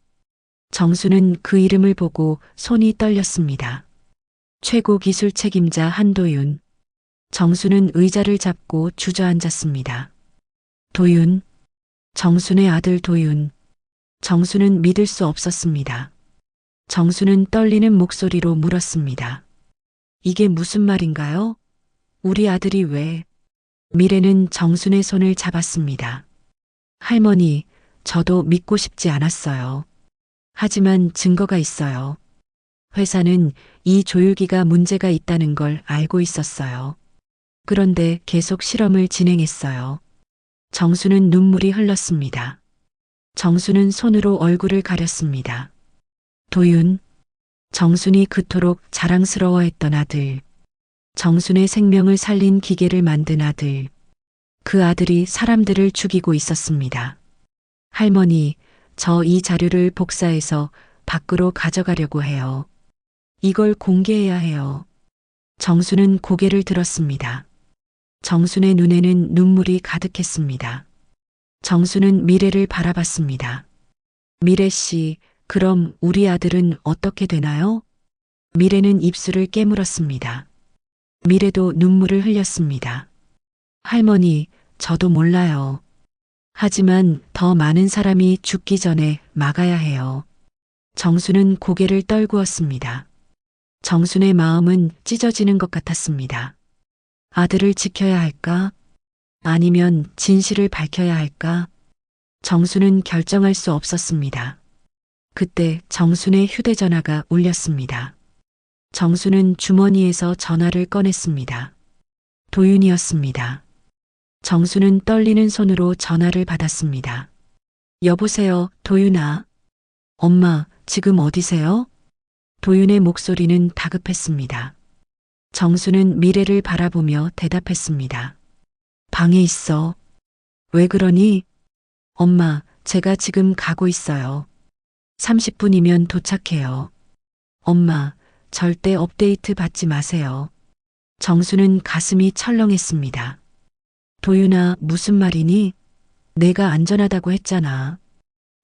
정수는 그 이름을 보고 손이 떨렸습니다. 최고 기술 책임자 한도윤. 정수는 의자를 잡고 주저앉았습니다. 도윤. 정순의 아들 도윤. 정수는 믿을 수 없었습니다. 정수는 떨리는 목소리로 물었습니다. 이게 무슨 말인가요? 우리 아들이 왜? 미래는 정순의 손을 잡았습니다. 할머니, 저도 믿고 싶지 않았어요. 하지만 증거가 있어요. 회사는 이 조율기가 문제가 있다는 걸 알고 있었어요. 그런데 계속 실험을 진행했어요. 정수는 눈물이 흘렀습니다. 정수는 손으로 얼굴을 가렸습니다. 도윤, 정순이 그토록 자랑스러워했던 아들. 정순의 생명을 살린 기계를 만든 아들. 그 아들이 사람들을 죽이고 있었습니다. 할머니, 저 이 자료를 복사해서 밖으로 가져가려고 해요. 이걸 공개해야 해요. 정수는 고개를 들었습니다. 정순의 눈에는 눈물이 가득했습니다. 정수는 미래를 바라봤습니다. 미래 씨, 그럼 우리 아들은 어떻게 되나요? 미래는 입술을 깨물었습니다. 미래도 눈물을 흘렸습니다. 할머니, 저도 몰라요. 하지만 더 많은 사람이 죽기 전에 막아야 해요. 정수는 고개를 떨구었습니다. 정순의 마음은 찢어지는 것 같았습니다. 아들을 지켜야 할까? 아니면 진실을 밝혀야 할까? 정수는 결정할 수 없었습니다. 그때 정순의 휴대전화가 울렸습니다. 정수는 주머니에서 전화를 꺼냈습니다. 도윤이었습니다. 정수는 떨리는 손으로 전화를 받았습니다. 여보세요, 도윤아. 엄마, 지금 어디세요? 도윤의 목소리는 다급했습니다. 정수는 미래를 바라보며 대답했습니다. 방에 있어. 왜 그러니? 엄마, 제가 지금 가고 있어요. 30분이면 도착해요. 엄마, 절대 업데이트 받지 마세요. 정수는 가슴이 철렁했습니다. 도윤아, 무슨 말이니? 내가 안전하다고 했잖아.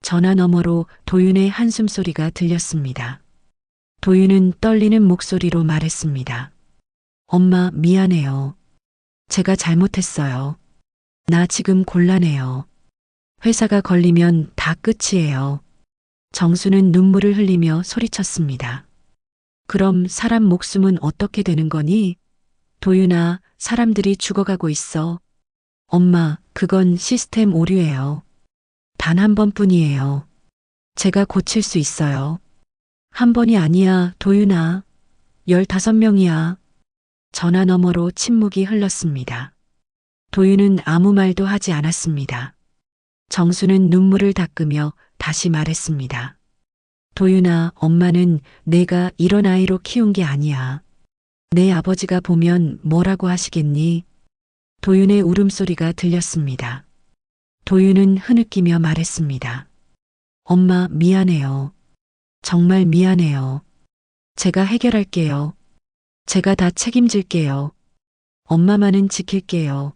전화 너머로 도윤의 한숨소리가 들렸습니다. 도윤은 떨리는 목소리로 말했습니다. 엄마, 미안해요. 제가 잘못했어요. 나 지금 곤란해요. 회사가 걸리면 다 끝이에요. 정수는 눈물을 흘리며 소리쳤습니다. 그럼 사람 목숨은 어떻게 되는 거니? 도윤아, 사람들이 죽어가고 있어. 엄마, 그건 시스템 오류예요. 단 한 번뿐이에요. 제가 고칠 수 있어요. 한 번이 아니야, 도윤아. 15명이야. 전화 너머로 침묵이 흘렀습니다. 도윤은 아무 말도 하지 않았습니다. 정수는 눈물을 닦으며 다시 말했습니다. 도윤아, 엄마는 내가 이런 아이로 키운 게 아니야. 내 아버지가 보면 뭐라고 하시겠니? 도윤의 울음소리가 들렸습니다. 도윤은 흐느끼며 말했습니다. 엄마, 미안해요. 정말 미안해요. 제가 해결할게요. 제가 다 책임질게요. 엄마만은 지킬게요.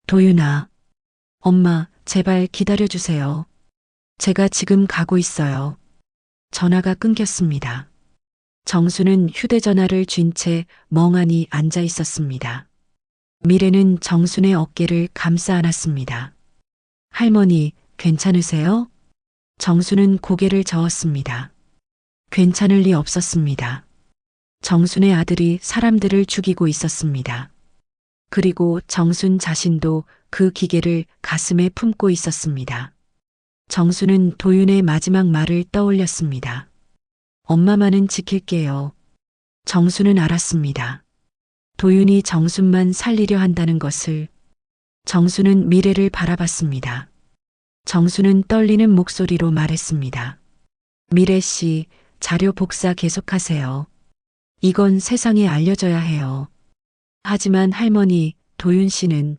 도윤아. 엄마, 제발 기다려주세요. 제가 지금 가고 있어요. 전화가 끊겼습니다. 정수는 휴대전화를 쥔 채 멍하니 앉아 있었습니다. 미래는 정순의 어깨를 감싸 안았습니다. 할머니, 괜찮으세요? 정수는 고개를 저었습니다. 괜찮을 리 없었습니다. 정순의 아들이 사람들을 죽이고 있었습니다. 그리고 정순 자신도 그 기계를 가슴에 품고 있었습니다. 정수는 도윤의 마지막 말을 떠올렸습니다. 엄마만은 지킬게요. 정수는 알았습니다. 도윤이 정순만 살리려 한다는 것을. 정수는 미래를 바라봤습니다. 정수는 떨리는 목소리로 말했습니다. 미래 씨, 자료 복사 계속하세요. 이건 세상에 알려져야 해요. 하지만 할머니, 도윤 씨는,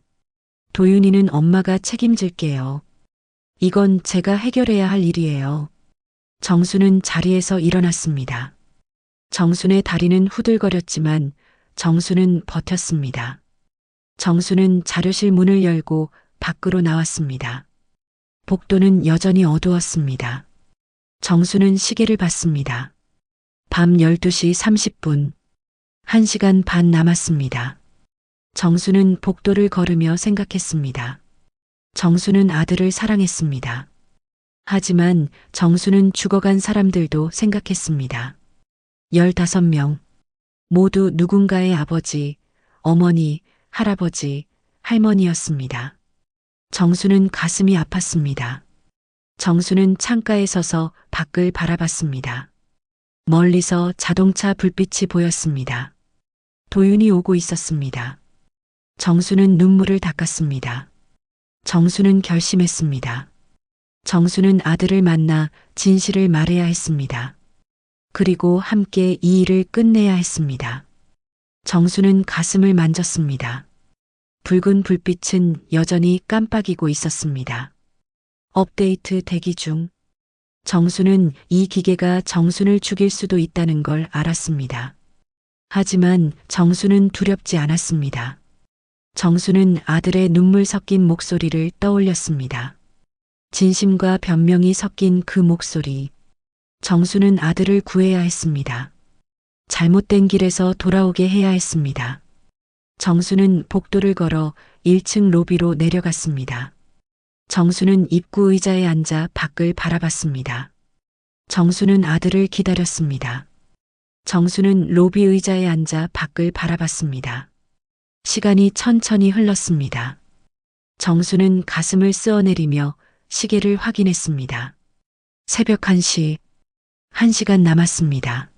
도윤이는 엄마가 책임질게요. 이건 제가 해결해야 할 일이에요. 정수는 자리에서 일어났습니다. 정순의 다리는 후들거렸지만 정수는 버텼습니다. 정수는 자료실 문을 열고 밖으로 나왔습니다. 복도는 여전히 어두웠습니다. 정수는 시계를 봤습니다. 밤 12시 30분. 1시간 반 남았습니다. 정수는 복도를 걸으며 생각했습니다. 정수는 아들을 사랑했습니다. 하지만 정수는 죽어간 사람들도 생각했습니다. 15명. 모두 누군가의 아버지, 어머니, 할아버지, 할머니였습니다. 정수는 가슴이 아팠습니다. 정수는 창가에 서서 밖을 바라봤습니다. 멀리서 자동차 불빛이 보였습니다. 도윤이 오고 있었습니다. 정수는 눈물을 닦았습니다. 정수는 결심했습니다. 정수는 아들을 만나 진실을 말해야 했습니다. 그리고 함께 이 일을 끝내야 했습니다. 정수는 가슴을 만졌습니다. 붉은 불빛은 여전히 깜빡이고 있었습니다. 업데이트 대기 중. 정수는 이 기계가 정순을 죽일 수도 있다는 걸 알았습니다. 하지만 정수는 두렵지 않았습니다. 정수는 아들의 눈물 섞인 목소리를 떠올렸습니다. 진심과 변명이 섞인 그 목소리. 정수는 아들을 구해야 했습니다. 잘못된 길에서 돌아오게 해야 했습니다. 정수는 복도를 걸어 1층 로비로 내려갔습니다. 정수는 입구 의자에 앉아 밖을 바라봤습니다. 정수는 아들을 기다렸습니다. 정수는 로비 의자에 앉아 밖을 바라봤습니다. 시간이 천천히 흘렀습니다. 정수는 가슴을 쓸어내리며 시계를 확인했습니다. 새벽 1시, 1시간 남았습니다.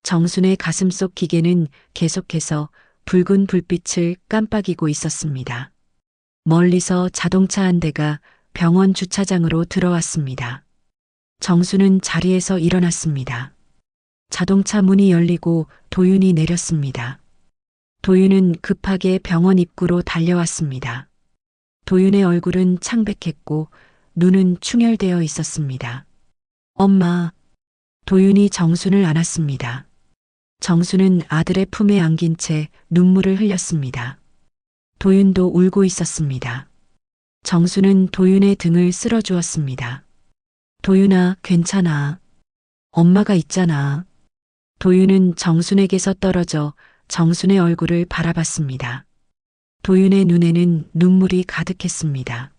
정순의 가슴 속 기계는 계속해서 붉은 불빛을 깜빡이고 있었습니다. 멀리서 자동차 한 대가 병원 주차장으로 들어왔습니다. 정수는 자리에서 일어났습니다. 자동차 문이 열리고 도윤이 내렸습니다. 도윤은 급하게 병원 입구로 달려왔습니다. 도윤의 얼굴은 창백했고 눈은 충혈되어 있었습니다. 엄마. 도윤이 정순을 안았습니다. 정수는 아들의 품에 안긴 채 눈물을 흘렸습니다. 도윤도 울고 있었습니다. 정수는 도윤의 등을 쓸어주었습니다. 도윤아, 괜찮아. 엄마가 있잖아. 도윤은 정순에게서 떨어져 정순의 얼굴을 바라봤습니다. 도윤의 눈에는 눈물이 가득했습니다.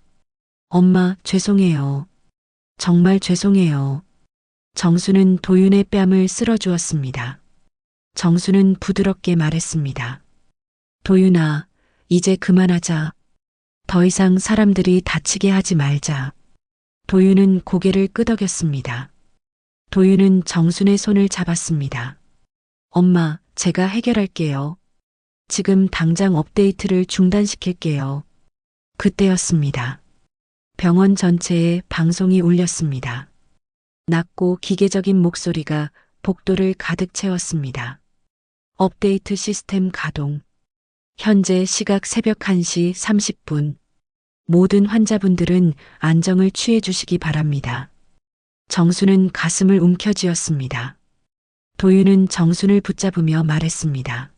엄마, 죄송해요. 정말 죄송해요. 정수는 도윤의 뺨을 쓸어주었습니다. 정수는 부드럽게 말했습니다. 도윤아, 이제 그만하자. 더 이상 사람들이 다치게 하지 말자. 도윤은 고개를 끄덕였습니다. 도윤은 정순의 손을 잡았습니다. 엄마, 제가 해결할게요. 지금 당장 업데이트를 중단시킬게요. 그때였습니다. 병원 전체에 방송이 울렸습니다. 낮고 기계적인 목소리가 복도를 가득 채웠습니다. 업데이트 시스템 가동. 현재 시각 새벽 1시 30분. 모든 환자분들은 안정을 취해 주시기 바랍니다. 정수는 가슴을 움켜쥐었습니다. 도윤은 정순을 붙잡으며 말했습니다.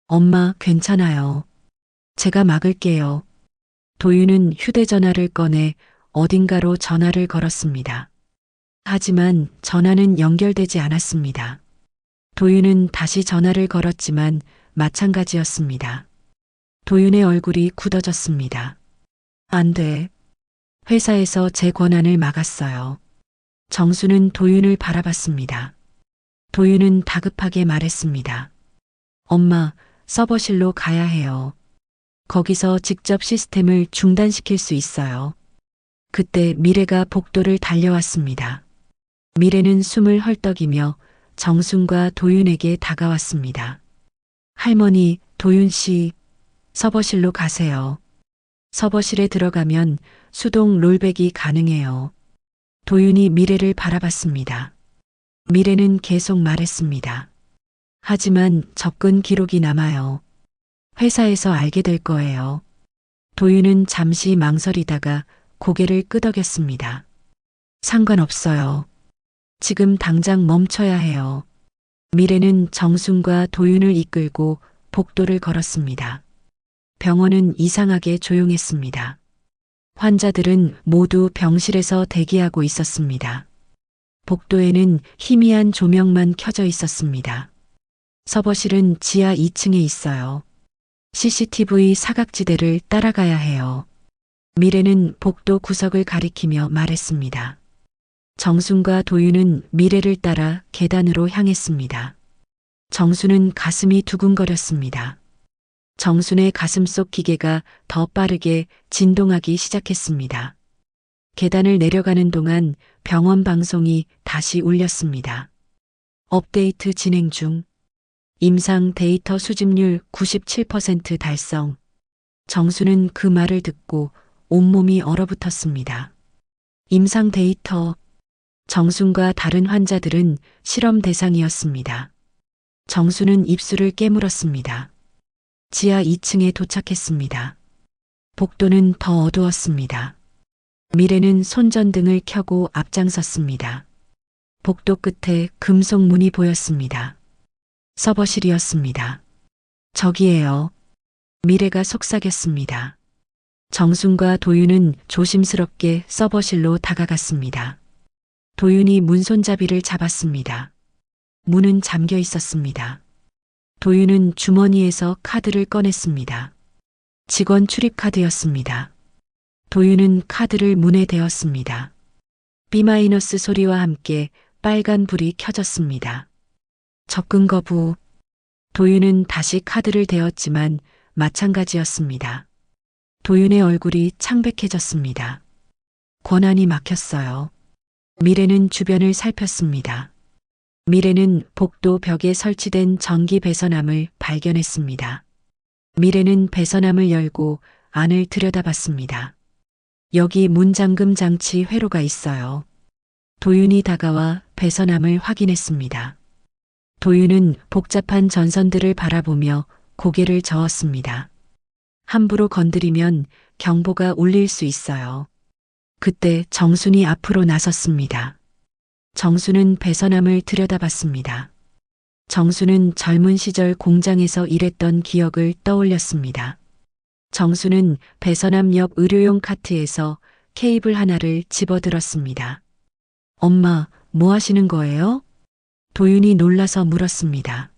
엄마, 괜찮아요. 제가 막을게요. 도윤은 휴대전화를 꺼내 어딘가로 전화를 걸었습니다. 하지만 전화는 연결되지 않았습니다. 도윤은 다시 전화를 걸었지만 마찬가지였습니다. 도윤의 얼굴이 굳어졌습니다. 안 돼. 회사에서 제 권한을 막았어요. 정수는 도윤을 바라봤습니다. 도윤은 다급하게 말했습니다. 엄마, 서버실로 가야 해요. 거기서 직접 시스템을 중단시킬 수 있어요. 그때 미래가 복도를 달려왔습니다. 미래는 숨을 헐떡이며 정순과 도윤에게 다가왔습니다. 할머니, 도윤 씨, 서버실로 가세요. 서버실에 들어가면 수동 롤백이 가능해요. 도윤이 미래를 바라봤습니다. 미래는 계속 말했습니다. 하지만 접근 기록이 남아요. 회사에서 알게 될 거예요. 도윤은 잠시 망설이다가 고개를 끄덕였습니다. 상관없어요. 지금 당장 멈춰야 해요. 미래는 정순과 도윤을 이끌고 복도를 걸었습니다. 병원은 이상하게 조용했습니다. 환자들은 모두 병실에서 대기하고 있었습니다. 복도에는 희미한 조명만 켜져 있었습니다. 서버실은 지하 2층에 있어요. CCTV 사각지대를 따라가야 해요. 미래는 복도 구석을 가리키며 말했습니다. 정순과 도윤은 미래를 따라 계단으로 향했습니다. 정순은 가슴이 두근거렸습니다. 정순의 가슴 속 기계가 더 빠르게 진동하기 시작했습니다. 계단을 내려가는 동안 병원 방송이 다시 울렸습니다. 업데이트 진행 중. 임상 데이터 수집률 97% 달성. 정수는 그 말을 듣고 온몸이 얼어붙었습니다. 임상 데이터. 정순과 다른 환자들은 실험 대상이었습니다. 정수는 입술을 깨물었습니다. 지하 2층에 도착했습니다. 복도는 더 어두웠습니다. 미래는 손전등을 켜고 앞장섰습니다. 복도 끝에 금속 문이 보였습니다. 서버실이었습니다. 저기에요. 미래가 속삭였습니다. 정순과 도윤은 조심스럽게 서버실로 다가갔습니다. 도윤이 문손잡이를 잡았습니다. 문은 잠겨 있었습니다. 도윤은 주머니에서 카드를 꺼냈습니다. 직원 출입 카드였습니다. 도윤은 카드를 문에 대었습니다. B- 소리와 함께 빨간 불이 켜졌습니다. 접근 거부. 도윤은 다시 카드를 대었지만 마찬가지였습니다. 도윤의 얼굴이 창백해졌습니다. 권한이 막혔어요. 미래는 주변을 살폈습니다. 미래는 복도 벽에 설치된 전기 배선함을 발견했습니다. 미래는 배선함을 열고 안을 들여다봤습니다. 여기 문잠금 장치 회로가 있어요. 도윤이 다가와 배선함을 확인했습니다. 도윤은 복잡한 전선들을 바라보며 고개를 저었습니다. 함부로 건드리면 경보가 울릴 수 있어요. 그때 정순이 앞으로 나섰습니다. 정수는 배선함을 들여다봤습니다. 정수는 젊은 시절 공장에서 일했던 기억을 떠올렸습니다. 정수는 배선함 옆 의료용 카트에서 케이블 하나를 집어들었습니다. 엄마, 뭐 하시는 거예요? 도윤이 놀라서 물었습니다.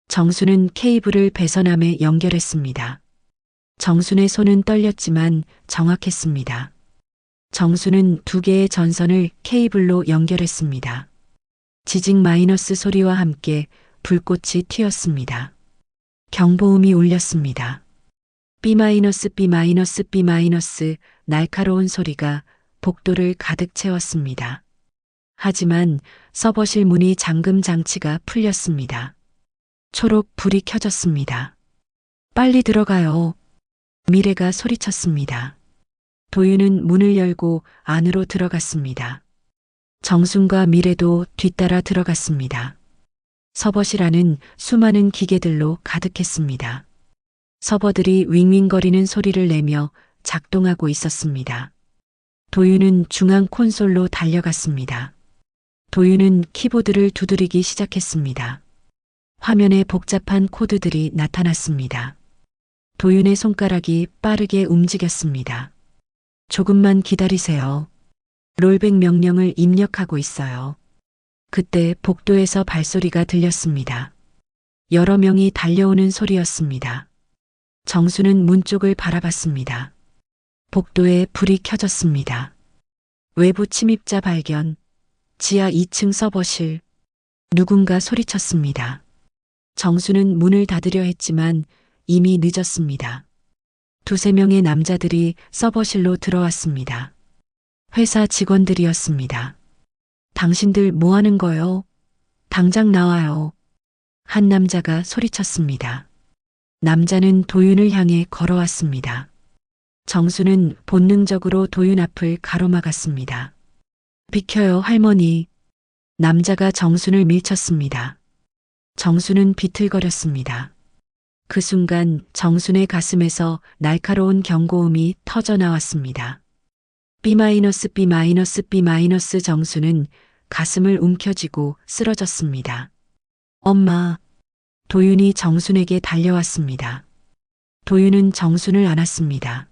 정수는 케이블을 배선함에 연결했습니다. 정순의 손은 떨렸지만 정확했습니다. 정수는 2개의 전선을 케이블로 연결했습니다. 지직 마이너스 소리와 함께 불꽃이 튀었습니다. 경보음이 울렸습니다. B-, B-, 날카로운 소리가 복도를 가득 채웠습니다. 하지만 서버실 문이 잠금 장치가 풀렸습니다. 초록 불이 켜졌습니다. 빨리 들어가요. 미래가 소리쳤습니다. 도윤은 문을 열고 안으로 들어갔습니다. 정순과 미래도 뒤따라 들어갔습니다. 서버실 안은 수많은 기계들로 가득했습니다. 서버들이 윙윙거리는 소리를 내며 작동하고 있었습니다. 도윤은 중앙 콘솔로 달려갔습니다. 도윤은 키보드를 두드리기 시작했습니다. 화면에 복잡한 코드들이 나타났습니다. 도윤의 손가락이 빠르게 움직였습니다. 조금만 기다리세요. 롤백 명령을 입력하고 있어요. 그때 복도에서 발소리가 들렸습니다. 여러 명이 달려오는 소리였습니다. 정수는 문 쪽을 바라봤습니다. 복도에 불이 켜졌습니다. 외부 침입자 발견. 지하 2층 서버실. 누군가 소리쳤습니다. 정수는 문을 닫으려 했지만 이미 늦었습니다. 2~3명의 남자들이 서버실로 들어왔습니다. 회사 직원들이었습니다. 당신들 뭐 하는 거요? 당장 나와요. 한 남자가 소리쳤습니다. 남자는 도윤을 향해 걸어왔습니다. 정수는 본능적으로 도윤 앞을 가로막았습니다. 비켜요, 할머니. 남자가 정순을 밀쳤습니다. 정순은 비틀거렸습니다. 그 순간 정순의 가슴에서 날카로운 경고음이 터져 나왔습니다. B-, B-, 정순은 가슴을 움켜쥐고 쓰러졌습니다. 엄마. 도윤이 정순에게 달려왔습니다. 도윤은 정순을 안았습니다.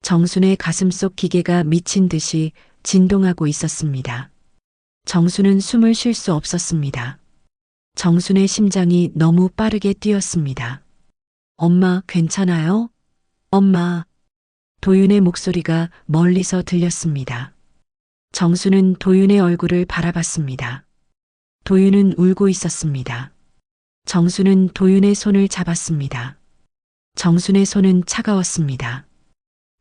정순의 가슴속 기계가 미친 듯이 진동하고 있었습니다. 정순은 숨을 쉴 수 없었습니다. 정순의 심장이 너무 빠르게 뛰었습니다. 엄마, 괜찮아요? 엄마. 도윤의 목소리가 멀리서 들렸습니다. 정순은 도윤의 얼굴을 바라봤습니다. 도윤은 울고 있었습니다. 정순은 도윤의 손을 잡았습니다. 정순의 손은 차가웠습니다.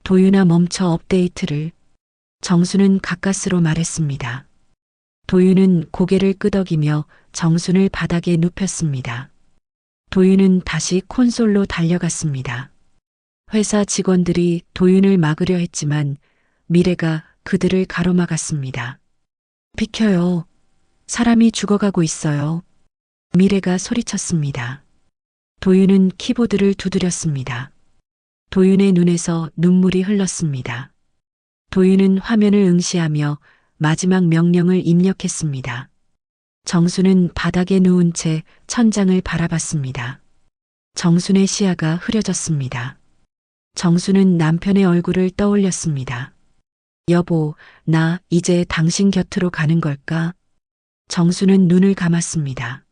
도윤아, 멈춰. 업데이트를. 정수는 가까스로 말했습니다. 도윤은 고개를 끄덕이며 정순을 바닥에 눕혔습니다. 도윤은 다시 콘솔로 달려갔습니다. 회사 직원들이 도윤을 막으려 했지만 미래가 그들을 가로막았습니다. 비켜요. 사람이 죽어가고 있어요. 미래가 소리쳤습니다. 도윤은 키보드를 두드렸습니다. 도윤의 눈에서 눈물이 흘렀습니다. 도윤은 화면을 응시하며 마지막 명령을 입력했습니다. 정순은 바닥에 누운 채 천장을 바라봤습니다. 정순의 시야가 흐려졌습니다. 정순은 남편의 얼굴을 떠올렸습니다. 여보, 나 이제 당신 곁으로 가는 걸까? 정순은 눈을 감았습니다.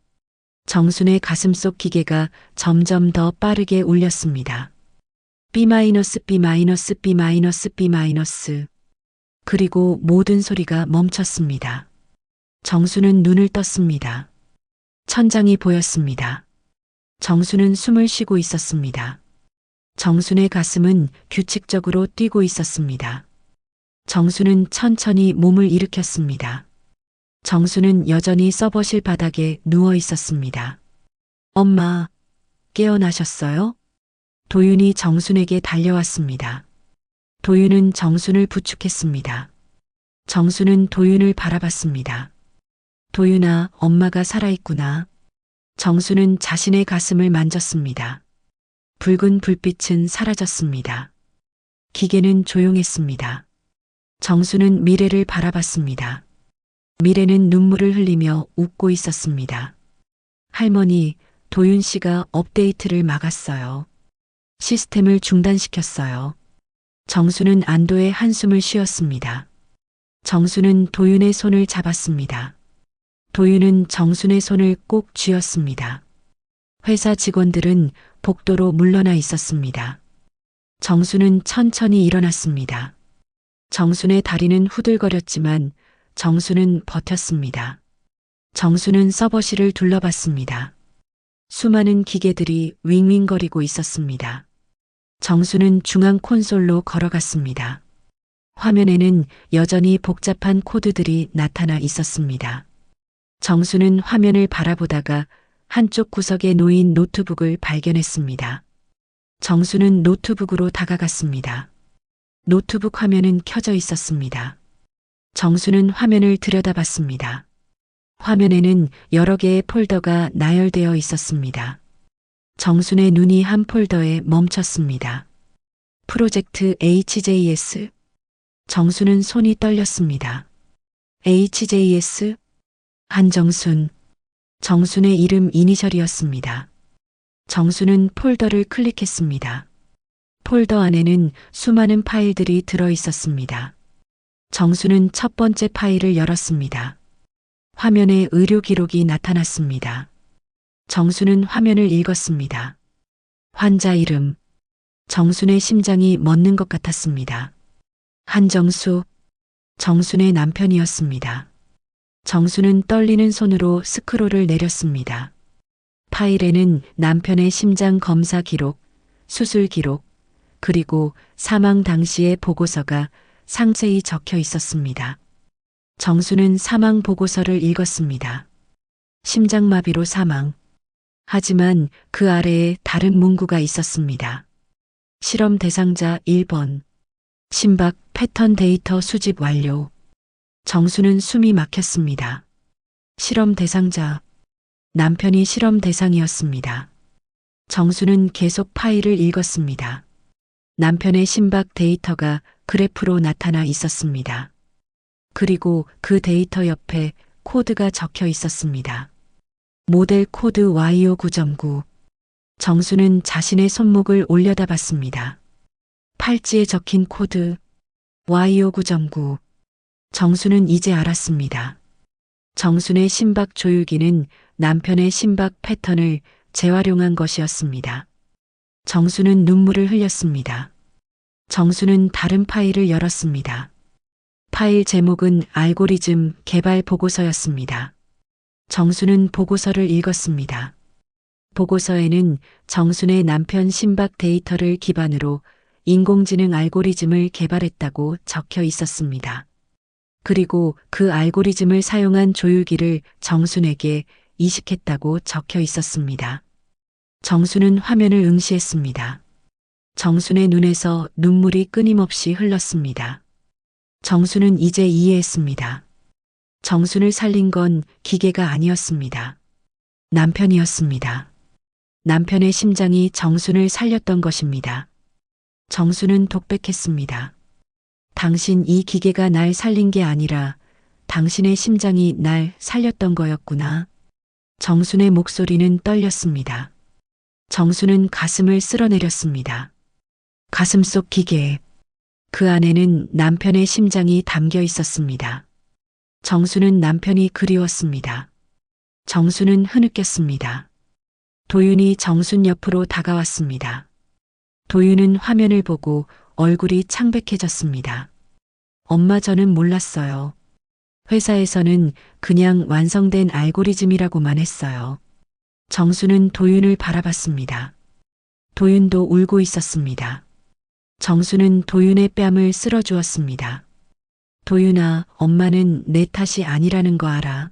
정순의 가슴속 기계가 점점 더 빠르게 울렸습니다. B-, B-, B-, B-. 그리고 모든 소리가 멈췄습니다. 정순은 눈을 떴습니다. 천장이 보였습니다. 정순은 숨을 쉬고 있었습니다. 정순의 가슴은 규칙적으로 뛰고 있었습니다. 정순은 천천히 몸을 일으켰습니다. 정순은 여전히 서버실 바닥에 누워 있었습니다. 엄마, 깨어나셨어요? 도윤이 정순에게 달려왔습니다. 도윤은 정순을 부축했습니다. 정순은 도윤을 바라봤습니다. 도윤아, 엄마가 살아있구나. 정순은 자신의 가슴을 만졌습니다. 붉은 불빛은 사라졌습니다. 기계는 조용했습니다. 정순은 미래를 바라봤습니다. 미래는 눈물을 흘리며 웃고 있었습니다. 할머니, 도윤 씨가 업데이트를 막았어요. 시스템을 중단시켰어요. 정순은 안도의 한숨을 쉬었습니다. 정순은 도윤의 손을 잡았습니다. 도윤은 정순의 손을 꼭 쥐었습니다. 회사 직원들은 복도로 물러나 있었습니다. 정순은 천천히 일어났습니다. 정순의 다리는 후들거렸지만 정순은 버텼습니다. 정순은 서버실을 둘러봤습니다. 수많은 기계들이 윙윙거리고 있었습니다. 정순은 중앙 콘솔로 걸어갔습니다. 화면에는 여전히 복잡한 코드들이 나타나 있었습니다. 정순은 화면을 바라보다가 한쪽 구석에 놓인 노트북을 발견했습니다. 정순은 노트북으로 다가갔습니다. 노트북 화면은 켜져 있었습니다. 정순은 화면을 들여다봤습니다. 화면에는 여러 개의 폴더가 나열되어 있었습니다. 정순의 눈이 한 폴더에 멈췄습니다. 프로젝트 HJS. 정순은 손이 떨렸습니다. HJS? 한정순. 정순의 이름 이니셜이었습니다. 정순은 폴더를 클릭했습니다. 폴더 안에는 수많은 파일들이 들어 있었습니다. 정순은 첫 번째 파일을 열었습니다. 화면에 의료 기록이 나타났습니다. 정순은 화면을 읽었습니다. 환자 이름. 정순의 심장이 멎는 것 같았습니다. 한정수. 정순의 남편이었습니다. 정순은 떨리는 손으로 스크롤을 내렸습니다. 파일에는 남편의 심장 검사 기록, 수술 기록, 그리고 사망 당시의 보고서가 상세히 적혀 있었습니다. 정순은 사망 보고서를 읽었습니다. 심장마비로 사망. 하지만 그 아래에 다른 문구가 있었습니다. 실험 대상자 1번. 심박 패턴 데이터 수집 완료. 정순은 숨이 막혔습니다. 실험 대상자. 남편이 실험 대상이었습니다. 정순은 계속 파일을 읽었습니다. 남편의 심박 데이터가 그래프로 나타나 있었습니다. 그리고 그 데이터 옆에 코드가 적혀 있었습니다. 모델 코드 YO 9.9. 정순은 자신의 손목을 올려다봤습니다. 팔찌에 적힌 코드 YO 9.9. 정순은 이제 알았습니다. 정순의 심박 조율기는 남편의 심박 패턴을 재활용한 것이었습니다. 정순은 눈물을 흘렸습니다. 정순은 다른 파일을 열었습니다. 파일 제목은 알고리즘 개발 보고서였습니다. 정순은 보고서를 읽었습니다. 보고서에는 정순의 남편 심박 데이터를 기반으로 인공지능 알고리즘을 개발했다고 적혀 있었습니다. 그리고 그 알고리즘을 사용한 조율기를 정순에게 이식했다고 적혀 있었습니다. 정순은 화면을 응시했습니다. 정순의 눈에서 눈물이 끊임없이 흘렀습니다. 정순은 이제 이해했습니다. 정순을 살린 건 기계가 아니었습니다. 남편이었습니다. 남편의 심장이 정순을 살렸던 것입니다. 정순은 독백했습니다. 당신 이 기계가 날 살린 게 아니라 당신의 심장이 날 살렸던 거였구나. 정순의 목소리는 떨렸습니다. 정순은 가슴을 쓸어내렸습니다. 가슴 속 기계에 그 안에는 남편의 심장이 담겨 있었습니다. 정순은 남편이 그리웠습니다. 정순은 흐느꼈습니다. 도윤이 정순 옆으로 다가왔습니다. 도윤은 화면을 보고 얼굴이 창백해졌습니다. 엄마, 저는 몰랐어요. 회사에서는 그냥 완성된 알고리즘이라고만 했어요. 정순은 도윤을 바라봤습니다. 도윤도 울고 있었습니다. 정순은 도윤의 뺨을 쓸어주었습니다. 도윤아, 엄마는 내 탓이 아니라는 거 알아.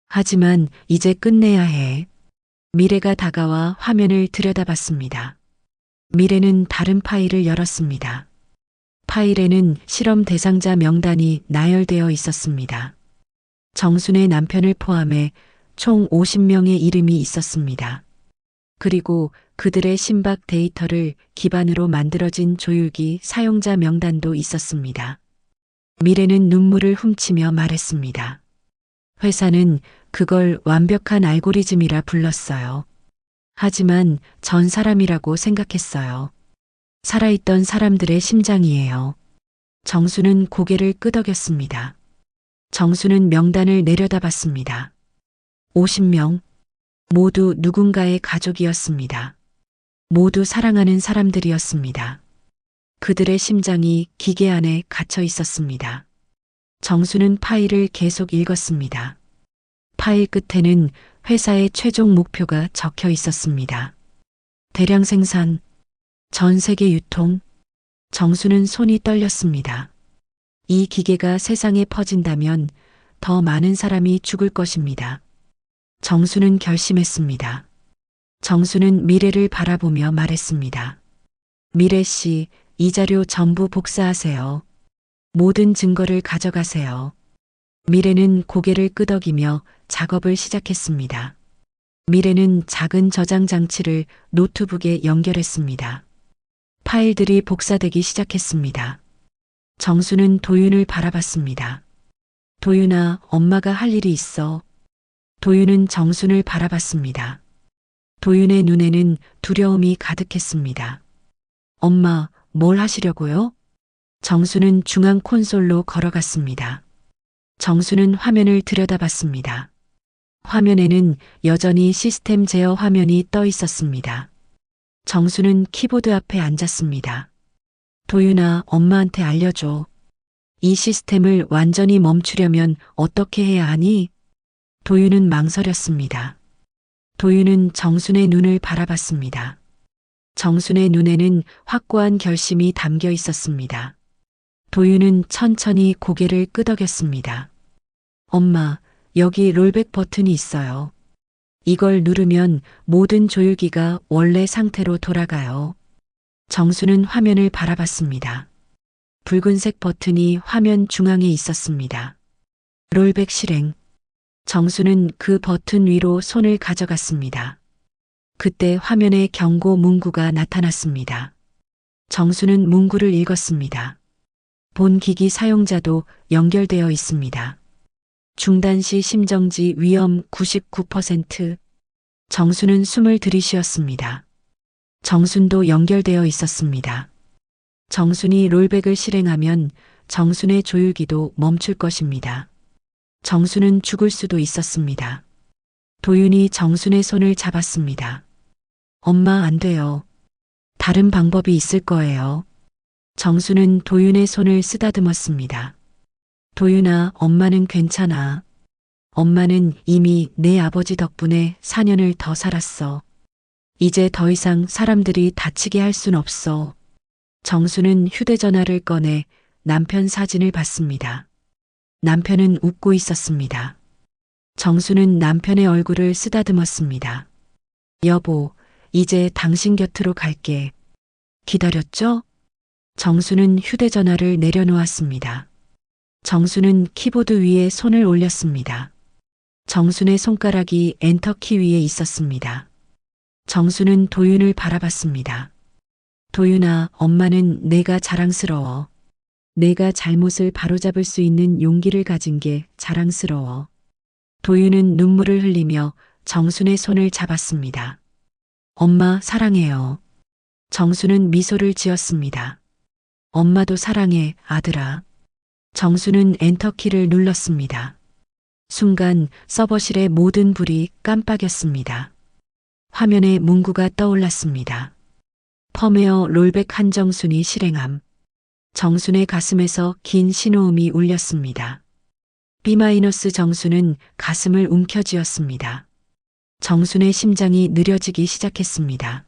하지만 이제 끝내야 해. 미래가 다가와 화면을 들여다봤습니다. 미래는 다른 파일을 열었습니다. 파일에는 실험 대상자 명단이 나열되어 있었습니다. 정순의 남편을 포함해 총 50명의 이름이 있었습니다. 그리고 그들의 심박 데이터를 기반으로 만들어진 조율기 사용자 명단도 있었습니다. 미래는 눈물을 훔치며 말했습니다. 회사는 그걸 완벽한 알고리즘이라 불렀어요. 하지만 전 사람이라고 생각했어요. 살아있던 사람들의 심장이에요. 정수는 고개를 끄덕였습니다. 정수는 명단을 내려다봤습니다. 50명. 모두 누군가의 가족이었습니다. 모두 사랑하는 사람들이었습니다. 그들의 심장이 기계 안에 갇혀 있었습니다. 정수는 파일을 계속 읽었습니다. 파일 끝에는 회사의 최종 목표가 적혀 있었습니다. 대량 생산, 전 세계 유통. 정수는 손이 떨렸습니다. 이 기계가 세상에 퍼진다면 더 많은 사람이 죽을 것입니다. 정수는 결심했습니다. 정수는 미래를 바라보며 말했습니다. 미래 씨, 이 자료 전부 복사하세요. 모든 증거를 가져가세요. 미래는 고개를 끄덕이며 작업을 시작했습니다. 미래는 작은 저장 장치를 노트북에 연결했습니다. 파일들이 복사되기 시작했습니다. 정수는 도윤을 바라봤습니다. 도윤아, 엄마가 할 일이 있어. 도윤은 정순을 바라봤습니다. 도윤의 눈에는 두려움이 가득했습니다. 엄마, 뭘 하시려고요? 정수는 중앙 콘솔로 걸어갔습니다. 정수는 화면을 들여다봤습니다. 화면에는 여전히 시스템 제어 화면이 떠 있었습니다. 정수는 키보드 앞에 앉았습니다. 도윤아, 엄마한테 알려줘. 이 시스템을 완전히 멈추려면 어떻게 해야 하니? 도윤은 망설였습니다. 도윤은 정순의 눈을 바라봤습니다. 정순의 눈에는 확고한 결심이 담겨 있었습니다. 도윤은 천천히 고개를 끄덕였습니다. 엄마, 여기 롤백 버튼이 있어요. 이걸 누르면 모든 조율기가 원래 상태로 돌아가요. 정수는 화면을 바라봤습니다. 붉은색 버튼이 화면 중앙에 있었습니다. 롤백 실행. 정수는 그 버튼 위로 손을 가져갔습니다. 그때 화면에 경고 문구가 나타났습니다. 정수는 문구를 읽었습니다. 본 기기 사용자도 연결되어 있습니다. 중단 시 심정지 위험 99%. 정수는 숨을 들이쉬었습니다. 정순도 연결되어 있었습니다. 정순이 롤백을 실행하면 정순의 조율기도 멈출 것입니다. 정순은 죽을 수도 있었습니다. 도윤이 정순의 손을 잡았습니다. 엄마, 안 돼요. 다른 방법이 있을 거예요. 정순은 도윤의 손을 쓰다듬었습니다. 도윤아, 엄마는 괜찮아. 엄마는 이미 내 아버지 덕분에 4년을 더 살았어. 이제 더 이상 사람들이 다치게 할 순 없어. 정수는 휴대전화를 꺼내 남편 사진을 봤습니다. 남편은 웃고 있었습니다. 정수는 남편의 얼굴을 쓰다듬었습니다. 여보, 이제 당신 곁으로 갈게. 기다렸죠? 정수는 휴대전화를 내려놓았습니다. 정수는 키보드 위에 손을 올렸습니다. 정순의 손가락이 엔터키 위에 있었습니다. 정수는 도윤을 바라봤습니다. 도윤아, 엄마는 내가 자랑스러워. 내가 잘못을 바로잡을 수 있는 용기를 가진 게 자랑스러워. 도윤은 눈물을 흘리며 정순의 손을 잡았습니다. 엄마, 사랑해요. 정수는 미소를 지었습니다. 엄마도 사랑해, 아들아. 정수는 엔터키를 눌렀습니다. 순간 서버실의 모든 불이 깜빡였습니다. 화면에 문구가 떠올랐습니다. 펌웨어 롤백 한정순이 실행함. 정순의 가슴에서 긴 신호음이 울렸습니다. B- 정순은 가슴을 움켜쥐었습니다. 정순의 심장이 느려지기 시작했습니다.